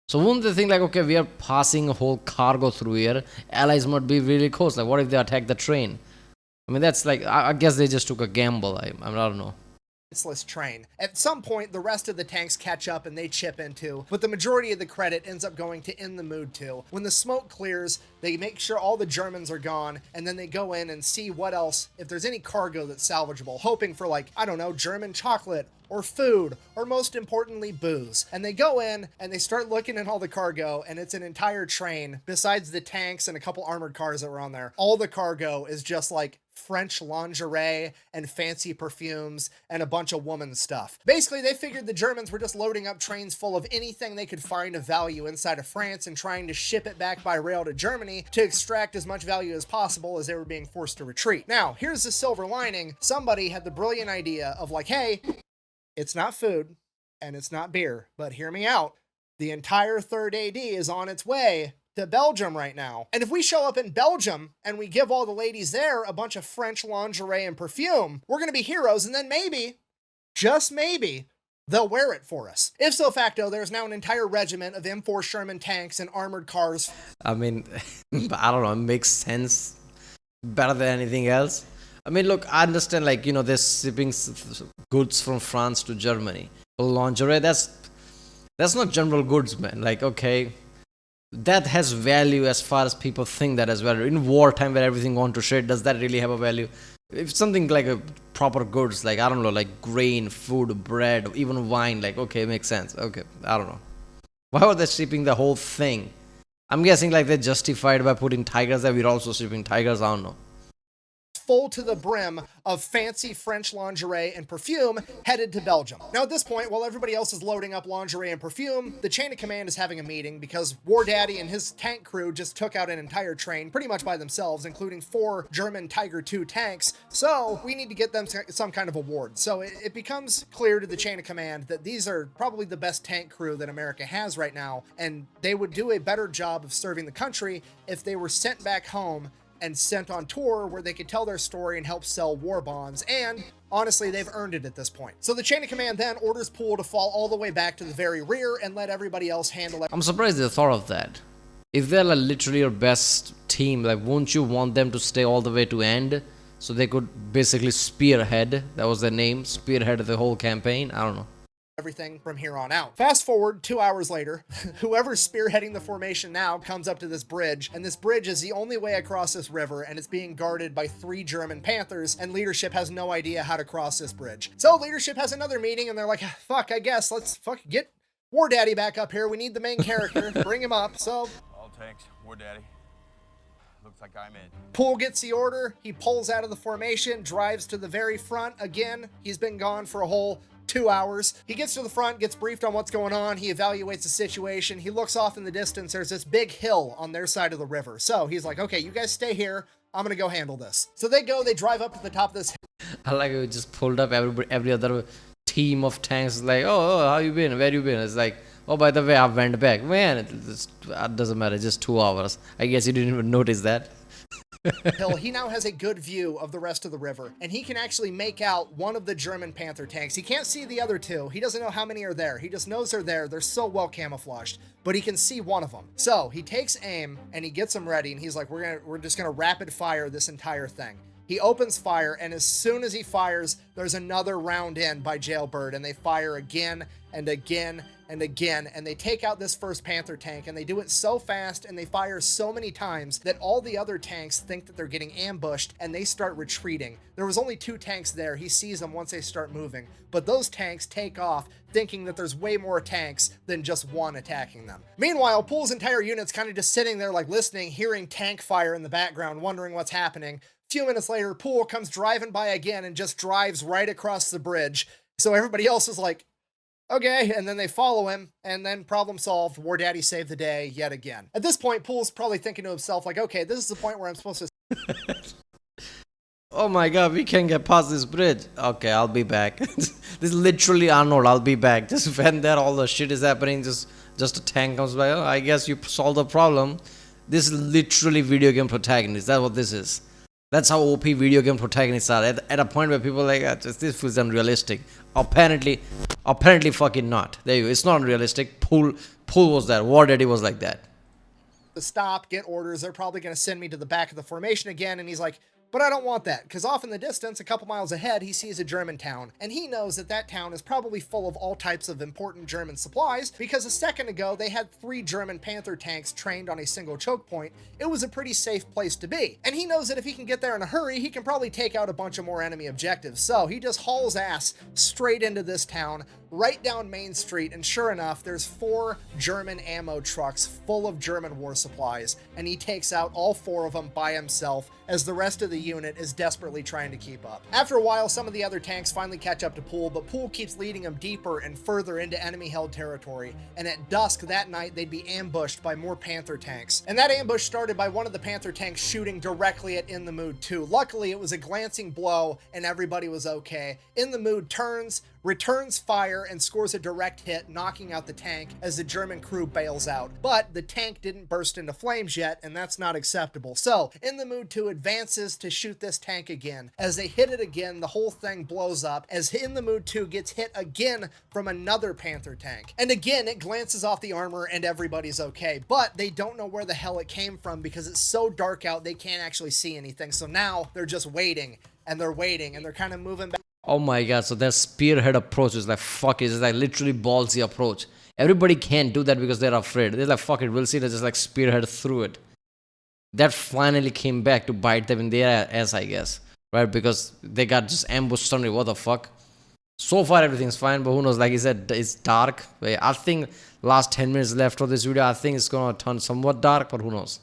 So wouldn't they think like, okay, we are passing a whole cargo through here, allies might be really close, like what if they attack the train? I mean, that's like, I guess they just took a gamble. I don't know. Train. At some point, the rest of the tanks catch up and they chip into, but the majority of the credit ends up going to In the Mood 2. When the smoke clears, they make sure all the Germans are gone, and then they go in and see what else, if there's any cargo that's salvageable, hoping for like, I don't know, German chocolate, or food, or most importantly, booze. And they go in and they start looking at all the cargo, and it's an entire train, besides the tanks and a couple armored cars that were on there. All the cargo is just like French lingerie and fancy perfumes and a bunch of woman stuff. Basically, they figured the Germans were just loading up trains full of anything they could find of value inside of France and trying to ship it back by rail to Germany to extract as much value as possible as they were being forced to retreat. Now, here's the silver lining. Somebody had the brilliant idea of like, hey, it's not food and it's not beer, but hear me out. The entire 3rd AD is on its way to Belgium right now. And if we show up in Belgium and we give all the ladies there a bunch of French lingerie and perfume, we're going to be heroes, and then maybe, just maybe, they'll wear it for us. If so facto, there's now an entire regiment of M4 Sherman tanks and armored cars. I mean, I don't know, it makes sense better than anything else. I mean, look, I understand, like, they're shipping goods from France to Germany. Lingerie, that's not general goods, man. Like, okay, that has value as far as people think that as well. In wartime where everything gone to shit, does that really have a value? If something like a proper goods, like, I don't know, like grain, food, bread, even wine, like, okay, it makes sense. Okay, I don't know. Why were they shipping the whole thing? I'm guessing like they justified by putting tigers there. We're also shipping tigers, I don't know. Full to the brim of fancy French lingerie and perfume headed to Belgium. Now at this point, while everybody else is loading up lingerie and perfume, the chain of command is having a meeting because War Daddy and his tank crew just took out an entire train pretty much by themselves, including 4 German Tiger II tanks. So we need to get them some kind of award. So it becomes clear to the chain of command that these are probably the best tank crew that America has right now, and they would do a better job of serving the country if they were sent back home and sent on tour where they could tell their story and help sell war bonds, and honestly, they've earned it at this point. So the chain of command then orders Poole to fall all the way back to the very rear and let everybody else handle it. I'm surprised they thought of that. If they're like literally your best team, like won't you want them to stay all the way to end so they could basically spearhead, that was their name, spearhead the whole campaign? I don't know. Everything from here on out. Fast forward 2 hours later, whoever's spearheading the formation now comes up to this bridge, and this bridge is the only way across this river, and it's being guarded by 3 German Panthers, and leadership has no idea how to cross this bridge. So leadership has another meeting, and they're like, fuck, I guess, let's get War Daddy back up here. We need the main character. Bring him up. So All tanks, War Daddy. Looks like I'm in. Poole gets the order. He pulls out of the formation, drives to the very front. Again, he's been gone for a whole 2 hours. He gets to the front, gets briefed on what's going on. He evaluates the situation. He looks off in the distance. There's this big hill on their side of the river. So he's like, okay, you guys stay here. I'm going to go handle this. So they drive up to the top of this hill. I like it just pulled up every other team of tanks. Like, oh, how you been? Where you been? It's like, oh, by the way, I went back. Man, it doesn't matter. Just 2 hours. I guess you didn't even notice that. He now has a good view of the rest of the river, and he can actually make out one of the German Panther tanks. He can't see the other 2. He doesn't know how many are there. He just knows they're there. They're so well camouflaged, but he can see one of them. So he takes aim and he gets them ready, and he's like, we're just gonna rapid fire this entire thing. He opens fire, and as soon as he fires, there's another round in by Jailbird, and they fire again and again and again, and they take out this first Panther tank, and they do it so fast and they fire so many times that all the other tanks think that they're getting ambushed and they start retreating. There was only 2 tanks there. He sees them once they start moving, but those tanks take off thinking that there's way more tanks than just one attacking them. Meanwhile, Poole's entire unit's kind of just sitting there like listening, hearing tank fire in the background, wondering what's happening. A few minutes later, Poole comes driving by again and just drives right across the bridge. So everybody else is like, okay, and then they follow him, and then problem solved. War Daddy saved the day yet again. At this point, Poole's probably thinking to himself, like, okay, this is the point where I'm supposed to... Oh my god, we can't get past this bridge. Okay, I'll be back. This is literally Arnold, I'll be back. Just when there all the shit is happening, just a tank comes by. Oh, I guess you solved the problem. This is literally video game protagonist. That's what this is. That's how OP video game protagonists are. At a point where people are like, this feels unrealistic. Apparently fucking not. There you go. It's not unrealistic. Poole was that. War Daddy was like that. To stop, get orders. They're probably going to send me to the back of the formation again. And he's like, but I don't want that, because off in the distance, a couple miles ahead, he sees a German town, and he knows that that town is probably full of all types of important German supplies, because a second ago, they had 3 German Panther tanks trained on a single choke point. It was a pretty safe place to be, and he knows that if he can get there in a hurry, he can probably take out a bunch of more enemy objectives, so he just hauls ass straight into this town, right down Main Street, and sure enough, there's 4 German ammo trucks full of German war supplies, and he takes out all 4 of them by himself, as the rest of the unit is desperately trying to keep up. After a while, some of the other tanks finally catch up to Poole, but Poole keeps leading them deeper and further into enemy-held territory, and at dusk that night, they'd be ambushed by more Panther tanks. And that ambush started by one of the Panther tanks shooting directly at In the Mood 2. Luckily, it was a glancing blow, and everybody was okay. In the Mood turns, returns fire, and scores a direct hit, knocking out the tank as the German crew bails out. But the tank didn't burst into flames yet, and that's not acceptable. So, In the Mood 2 advances to shoot this tank again. As they hit it again, the whole thing blows up, as In the Mood 2 gets hit again from another Panther tank. And again, it glances off the armor and everybody's okay. But they don't know where the hell it came from because it's so dark out they can't actually see anything. So now they're just waiting, and they're kind of moving back. Oh my god, so their spearhead approach is like, fuck it, it's like literally ballsy approach. Everybody can't do that because they're afraid. They're like, fuck it, we'll see, they just like spearhead through it. That finally came back to bite them in their ass, I guess. Right, because they got just ambushed suddenly, what the fuck. So far everything's fine, but who knows, like he said, it's dark. I think last 10 minutes left of this video, I think it's gonna turn somewhat dark, but who knows.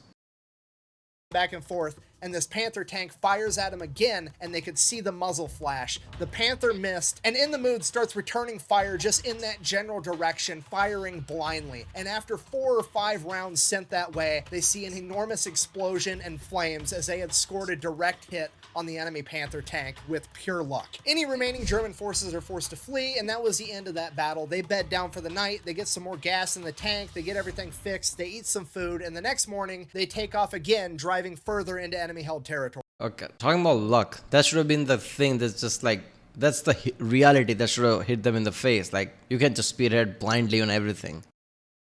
Back and forth, and this Panther tank fires at him again, and they could see the muzzle flash. The Panther missed, and In the Mood starts returning fire just in that general direction, firing blindly. And after 4 or 5 rounds sent that way, they see an enormous explosion and flames as they had scored a direct hit on the enemy Panther tank with pure luck. Any remaining German forces are forced to flee, and that was the end of that battle. They bed down for the night, they get some more gas in the tank, they get everything fixed, they eat some food, and the next morning, they take off again, driving further into enemy-held territory. Okay, talking about luck, that should have been the thing that's just like, that's the reality that should have hit them in the face. Like, you can't just spearhead blindly on everything.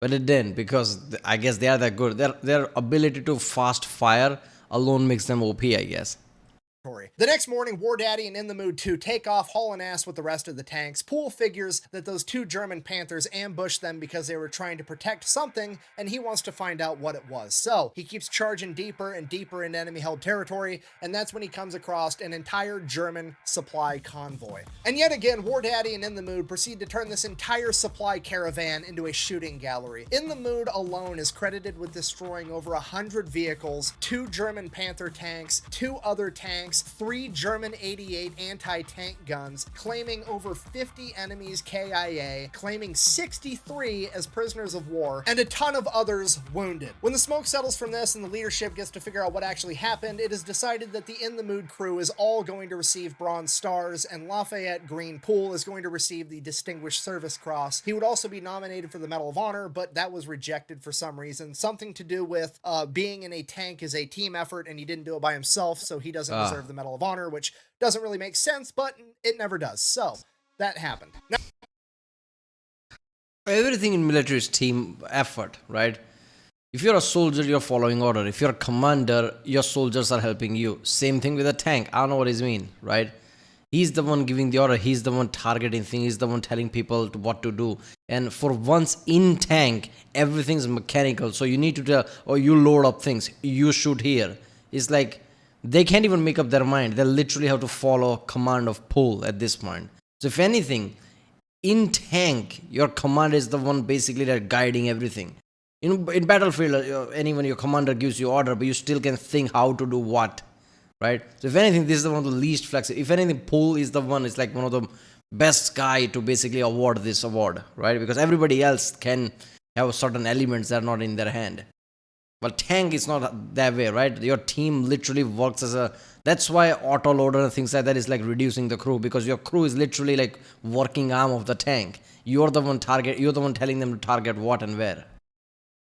But it didn't, because I guess they are that good. Their ability to fast fire alone makes them OP, I guess. The next morning, War Daddy and In the Mood 2 take off hauling ass with the rest of the tanks. Poole figures that those 2 German Panthers ambushed them because they were trying to protect something, and he wants to find out what it was. So, he keeps charging deeper and deeper into enemy-held territory, and that's when he comes across an entire German supply convoy. And yet again, War Daddy and In the Mood proceed to turn this entire supply caravan into a shooting gallery. In the Mood alone is credited with destroying over 100 vehicles, 2 German Panther tanks, 2 other tanks, 3 German 88 anti-tank guns, claiming over 50 enemies KIA, claiming 63 as prisoners of war, and a ton of others wounded. When the smoke settles from this and the leadership gets to figure out what actually happened, it is decided that the In the Mood crew is all going to receive Bronze Stars, and Lafayette Green Poole is going to receive the Distinguished Service Cross. He would also be nominated for the Medal of Honor, but that was rejected for some reason. Something to do with being in a tank is a team effort, and he didn't do it by himself, so he doesn't deserve the Medal of Honor, which doesn't really make sense, but it never does. So, that happened. Now, Everything in military is team effort, right? If you're a soldier, you're following order. If you're a commander, your soldiers are helping you. Same thing with a tank. I don't know what he's mean, right? He's the one giving the order. He's the one targeting things. He's the one telling people what to do. And for once in tank, everything's mechanical. So you need to tell, or you load up things. You shoot here. It's like they can't even make up their mind. They literally have to follow command of pull at this point. So if anything, in tank, your commander is the one basically that guiding everything. In battlefield, anyone your commander gives you order, but you still can think how to do what, right? So if anything, this is one of the least flexible. If anything, pull is the one. It's like one of the best guy to basically award this award, right? Because everybody else can have certain elements that are not in their hand. But tank is not that way, right? Your team literally works as a. That's why auto loader and things like that is like reducing the crew, because your crew is literally like working arm of the tank. You're the one target. You're the one telling them to target what and where.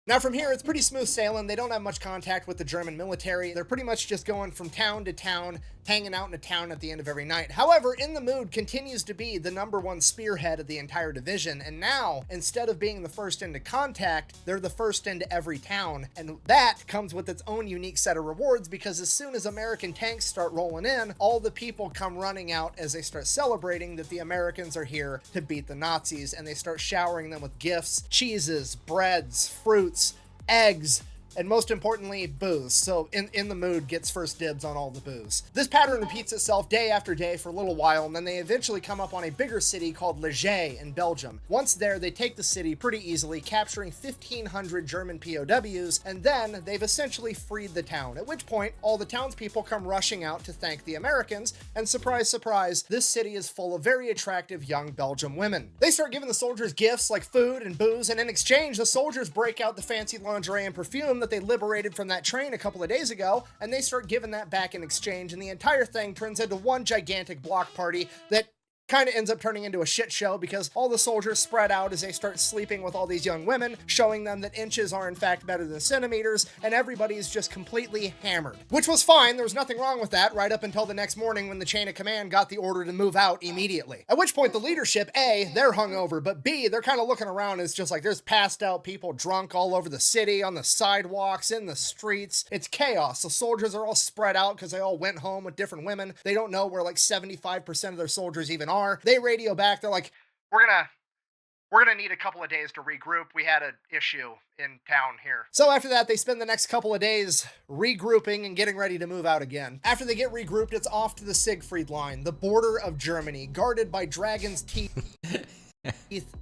Now from here, it's pretty smooth sailing. They don't have much contact with the German military. They're pretty much just going from town to town, hanging out in a town at the end of every night. However, In the Mood continues to be the #1 spearhead of the entire division, and now, instead of being the first into contact, they're the first into every town, and that comes with its own unique set of rewards, because as soon as American tanks start rolling in, all the people come running out as they start celebrating that the Americans are here to beat the Nazis, and they start showering them with gifts, cheeses, breads, fruits, eggs, and most importantly, booze. So in the Mood gets first dibs on all the booze. This pattern repeats itself day after day for a little while, and then they eventually come up on a bigger city called Lafayette in Belgium. Once there, they take the city pretty easily, capturing 1,500 German POWs, and then they've essentially freed the town, at which point all the townspeople come rushing out to thank the Americans, and surprise, surprise, this city is full of very attractive young Belgian women. They start giving the soldiers gifts like food and booze, and in exchange, the soldiers break out the fancy lingerie and perfume that they liberated from that train a couple of days ago, and they start giving that back in exchange, and the entire thing turns into one gigantic block party that kind of ends up turning into a shit show, because all the soldiers spread out as they start sleeping with all these young women, showing them that inches are in fact better than centimeters, and everybody's just completely hammered. Which was fine, there was nothing wrong with that, right up until the next morning when the chain of command got the order to move out immediately. At which point the leadership, A, they're hungover, but B, they're kind of looking around, and it's just like there's passed out people drunk all over the city, on the sidewalks, in the streets. It's chaos. The soldiers are all spread out because they all went home with different women. They don't know where like 75% of their soldiers even are. They radio back, they're like, we're gonna need a couple of days to regroup. We had an issue in town here. So after that, they spend the next couple of days regrouping and getting ready to move out again. After they get regrouped, it's off to the Siegfried Line, the border of Germany, guarded by dragon's teeth,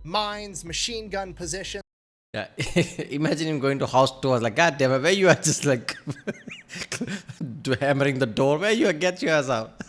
mines, machine gun positions. Yeah, imagine him going to house tours like, God damn it, where you are, just like hammering the door, where you are, get your ass out.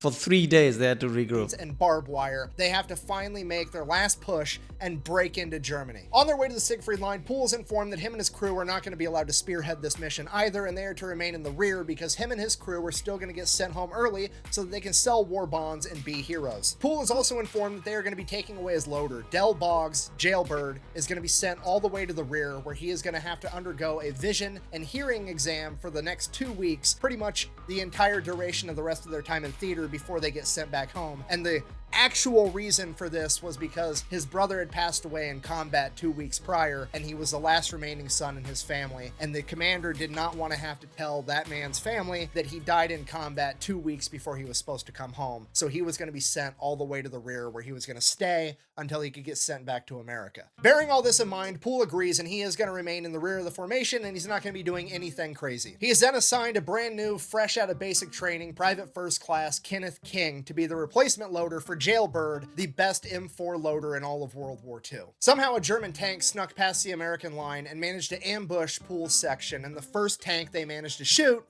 For 3 days, they had to regroup. And barbed wire. They have to finally make their last push and break into Germany. On their way to the Siegfried Line, Poole is informed that him and his crew are not going to be allowed to spearhead this mission either, and they are to remain in the rear because him and his crew are still going to get sent home early so that they can sell war bonds and be heroes. Poole is also informed that they are going to be taking away his loader. Del Boggs, Jailbird, is going to be sent all the way to the rear, where he is going to have to undergo a vision and hearing exam for the next 2 weeks, pretty much the entire duration of the rest of their time in theater before they get sent back home. And the actual reason for this was because his brother had passed away in combat 2 weeks prior, and he was the last remaining son in his family, and the commander did not want to have to tell that man's family that he died in combat 2 weeks before he was supposed to come home. So he was going to be sent all the way to the rear, where he was going to stay until he could get sent back to America. Bearing all this in mind, Poole agrees, and he is going to remain in the rear of the formation, and he's not going to be doing anything crazy. He is then assigned a brand new, fresh out of basic training, Private First Class Kenneth King to be the replacement loader for Jailbird, the best M4 loader in all of World War II. Somehow a German tank snuck past the American line and managed to ambush Poole's section, and the first tank they managed to shoot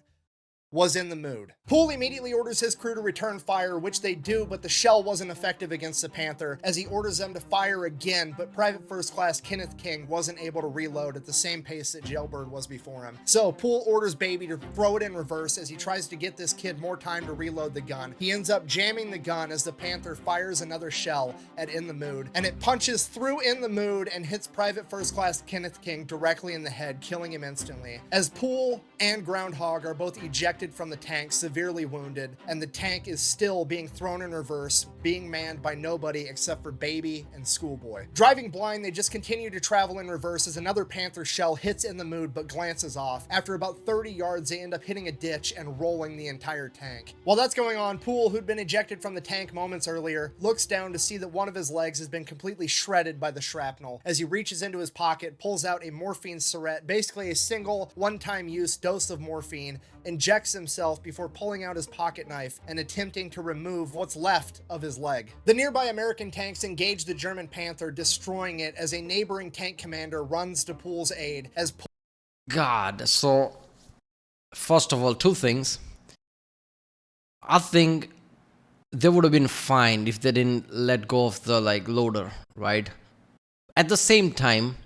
was In the Mood. Poole immediately orders his crew to return fire, which they do, but the shell wasn't effective against the Panther, as he orders them to fire again, but Private First Class Kenneth King wasn't able to reload at the same pace that Jailbird was before him. So Poole orders Baby to throw it in reverse as he tries to get this kid more time to reload the gun. He ends up jamming the gun as the Panther fires another shell at In the Mood, and it punches through In the Mood and hits Private First Class Kenneth King directly in the head, killing him instantly. As Poole and Groundhog are both ejected ejected from the tank severely wounded, and the tank is still being thrown in reverse, being manned by nobody except for Baby and Schoolboy. Driving blind, they just continue to travel in reverse as another Panther shell hits In the Mood but glances off. After about 30 yards, they end up hitting a ditch and rolling the entire tank. While that's going on, Poole, who'd been ejected from the tank moments earlier, looks down to see that one of his legs has been completely shredded by the shrapnel. As he reaches into his pocket, pulls out a morphine syringe, basically a single one-time use dose of morphine, injects himself before pulling out his pocket knife and attempting to remove what's left of his leg. The nearby American tanks engage the German Panther, destroying it as a neighboring tank commander runs to Poole's aid as God, so first of all, two things. I think they would have been fine if they didn't let go of the loader, right? At the same time,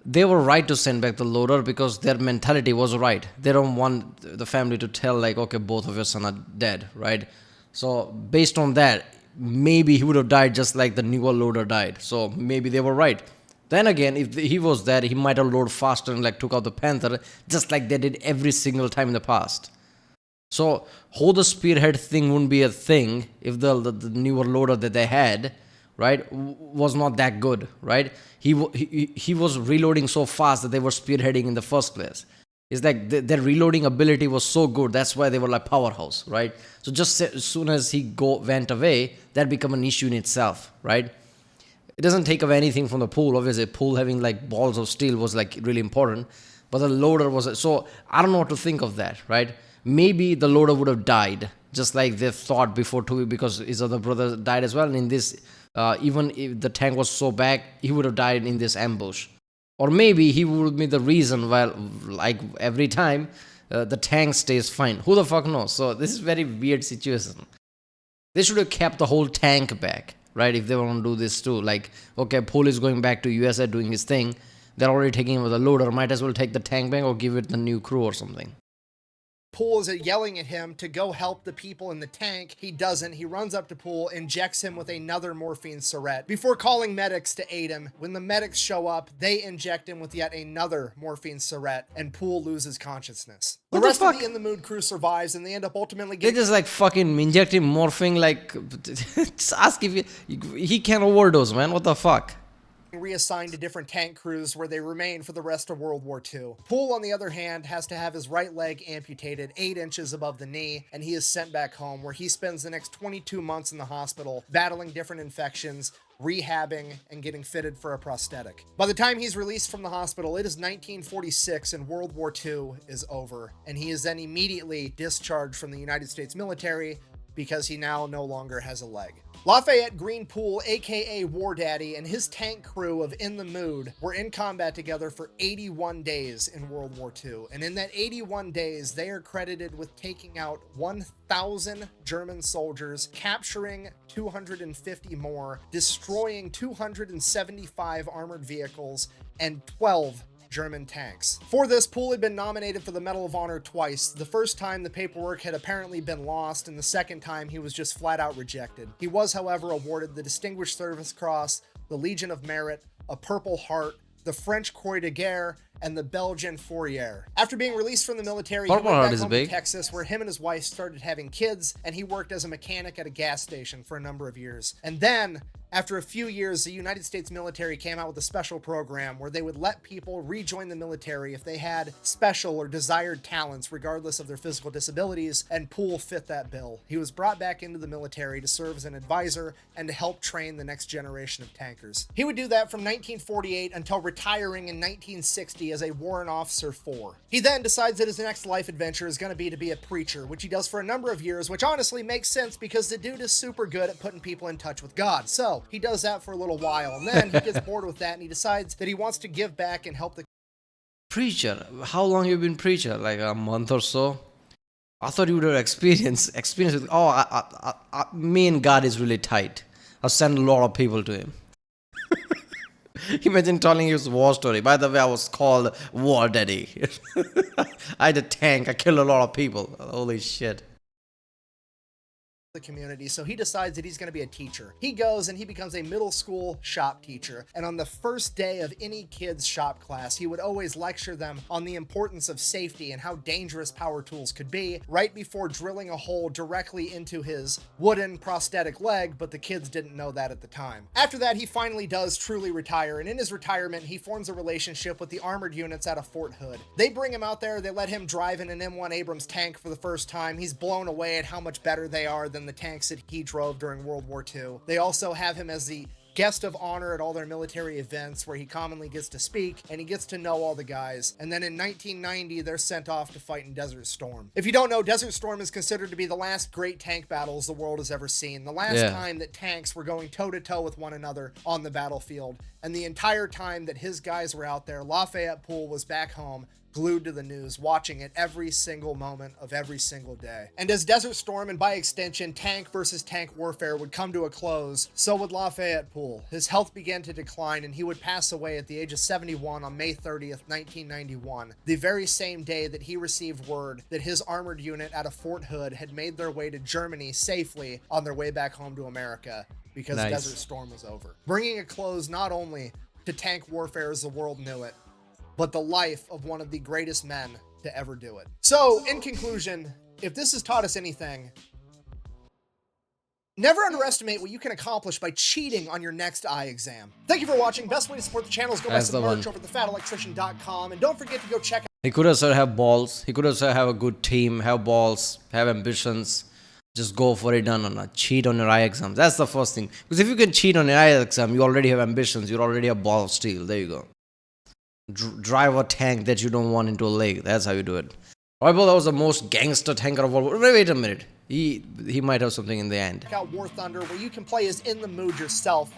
they were right to send back the loader because their mentality was right. They don't want the family to tell okay, both of your sons are dead, right? So based on that, maybe he would have died just like the newer loader died. So maybe they were right. Then again, if he was dead, he might have loaded faster and took out the Panther, just like they did every single time in the past. So how the spearhead thing wouldn't be a thing if the newer loader that they had, right, was not that good, right? He was reloading so fast that they were spearheading in the first place. It's like their reloading ability was so good, that's why they were like powerhouse, right? So just as soon as he went away, that became an issue in itself, right? It doesn't take away anything from the Poole. Obviously, Poole having balls of steel was really important, but the loader was so I don't know what to think of that, right? Maybe the loader would have died just like they thought before too, because his other brother died as well. And in this, even if the tank was so bad, he would have died in this ambush, or maybe he would be the reason why, every time the tank stays fine. Who the fuck knows? So this is very weird situation. They should have kept the whole tank back, right? If they want to do this too, okay, Poole is going back to USA doing his thing. They're already taking over the loader. Might as well take the tank back or give it the new crew or something. Poole is yelling at him to go help the people in the tank. He doesn't. He runs up to Poole, injects him with another morphine syringe before calling medics to aid him. When the medics show up, they inject him with yet another morphine syringe, and Poole loses consciousness. The rest of the In the Mood crew survives, and they end up ultimately getting... They just fucking inject him morphine, just ask if he can overdose, man. What the fuck? Reassigned to different tank crews where they remain for the rest of World War II. Poole, on the other hand, has to have his right leg amputated 8 inches above the knee, and he is sent back home, where he spends the next 22 months in the hospital battling different infections, rehabbing, and getting fitted for a prosthetic. By the time he's released from the hospital, it is 1946 and World War II is over, and he is then immediately discharged from the United States military because he now no longer has a leg. Lafayette Green Poole, aka War Daddy, and his tank crew of In the Mood were in combat together for 81 days in World War II. And in that 81 days, they are credited with taking out 1,000 German soldiers, capturing 250 more, destroying 275 armored vehicles, and 12 German tanks. For this, Poole had been nominated for the Medal of Honor twice. The first time the paperwork had apparently been lost, and the second time he was just flat out rejected. He was, however, awarded the Distinguished Service Cross, the Legion of Merit, a Purple Heart, the French Croix de Guerre, and the Belgian Fourrière. After being released from the military, he went back home to Texas, where him and his wife started having kids, and he worked as a mechanic at a gas station for a number of years. And then, after a few years, the United States military came out with a special program where they would let people rejoin the military if they had special or desired talents, regardless of their physical disabilities, and Poole fit that bill. He was brought back into the military to serve as an advisor and to help train the next generation of tankers. He would do that from 1948 until retiring in 1960 as a warrant officer 4. He then decides that his next life adventure is going to be a preacher, which he does for a number of years, which honestly makes sense because the dude is super good at putting people in touch with God. So he does that for a little while, and then he gets bored with that, and he decides that he wants to give back and help the... Preacher? How long you been preacher? Like a month or so? I thought you would have experience with... me and God is really tight. I'll send a lot of people to him. Imagine telling his war story. By the way, I was called War Daddy. I had a tank. I killed a lot of people. Holy shit. the community, so he decides that he's going to be a teacher. He goes and he becomes a middle school shop teacher, and on the first day of any kid's shop class, he would always lecture them on the importance of safety and how dangerous power tools could be, right before drilling a hole directly into his wooden prosthetic leg, but the kids didn't know that at the time. After that, he finally does truly retire, and in his retirement, he forms a relationship with the armored units out of Fort Hood. They bring him out there, they let him drive in an M1 Abrams tank for the first time. He's blown away at how much better they are than the tanks that he drove during World War II. They also have him as the guest of honor at all their military events where he commonly gets to speak and he gets to know all the guys. And then in 1990, they're sent off to fight in Desert Storm. If you don't know, Desert Storm is considered to be the last great tank battles the world has ever seen. The last time that tanks were going toe-to-toe with one another on the battlefield. And the entire time that his guys were out there, Lafayette Poole was back home, glued to the news, watching it every single moment of every single day. And as Desert Storm, and by extension tank versus tank warfare, would come to a close, so would Lafayette Poole. His health began to decline and he would pass away at the age of 71 on May 30th, 1991, the very same day that he received word that his armored unit out of Fort Hood had made their way to Germany safely on their way back home to America, because Desert Storm was over. Bringing a close not only to tank warfare as the world knew it, but the life of one of the greatest men to ever do it. So, in conclusion, if this has taught us anything, never underestimate what you can accomplish by cheating on your next eye exam. Thank you for watching. Best way to support the channel is go buy some merch over at thefatelectrician.com, and don't forget to go check out. He could also have balls. He could also have a good team, have balls, have ambitions. Just go for it, no. Cheat on your eye exams. That's the first thing. Because if you can cheat on your eye exam, you already have ambitions. You already have ball of steel. There you go. Drive a tank that you don't want into a lake. That's how you do it. Roybal, that was the most gangster tanker of all. Wait a minute. He might have something in the end. Check out War Thunder, where you can play as in the mood yourself.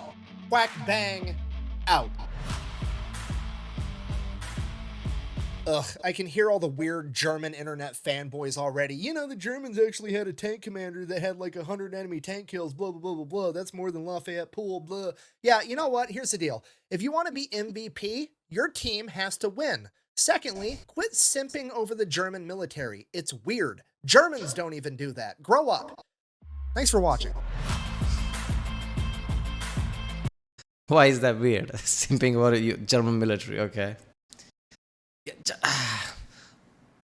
Whack, bang, out. Ugh, I can hear all the weird German internet fanboys already. You know, the Germans actually had a tank commander that had like 100 enemy tank kills, blah, blah, blah, blah, blah. That's more than Lafayette Poole, blah. Yeah, you know what? Here's the deal. If you want to be MVP, your team has to win. Secondly, quit simping over the German military. It's weird. Germans don't even do that. Grow up. Thanks for watching. Why is that weird? Simping about German military, okay.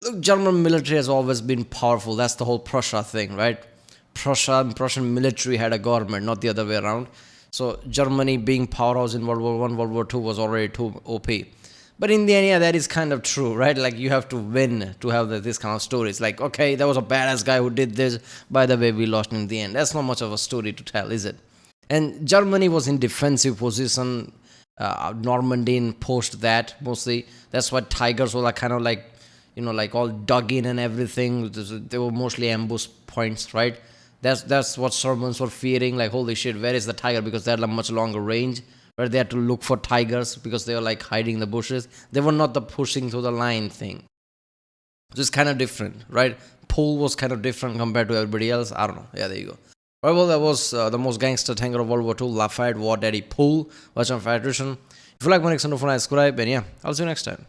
Look, German military has always been powerful. That's the whole Prussia thing, right? Prussian military had a government, not the other way around. So Germany being powerhouse in World War I, World War II was already too OP. But in the end, yeah, that is kind of true, right? Like, you have to win to have this kind of stories. Like, okay, there was a badass guy who did this. By the way, we lost in the end. That's not much of a story to tell, is it? And Germany was in defensive position. Normandy post that mostly. That's why Tigers were like, kind of like, you know, like all dug in and everything. They were mostly ambush points, right? That's what Germans were fearing. Like, holy shit, where is the tiger? Because they had a much longer range. Where they had to look for tigers because they were like hiding in the bushes. They were not the pushing through the line thing. Just kind of different, right? Poole was kind of different compared to everybody else. I don't know. Yeah, there you go. Right, well, that was the most gangster tanker of World War II, Lafayette War Daddy Poole. Watch on Electrician. If you like my next one, don't forget to subscribe. And yeah, I'll see you next time.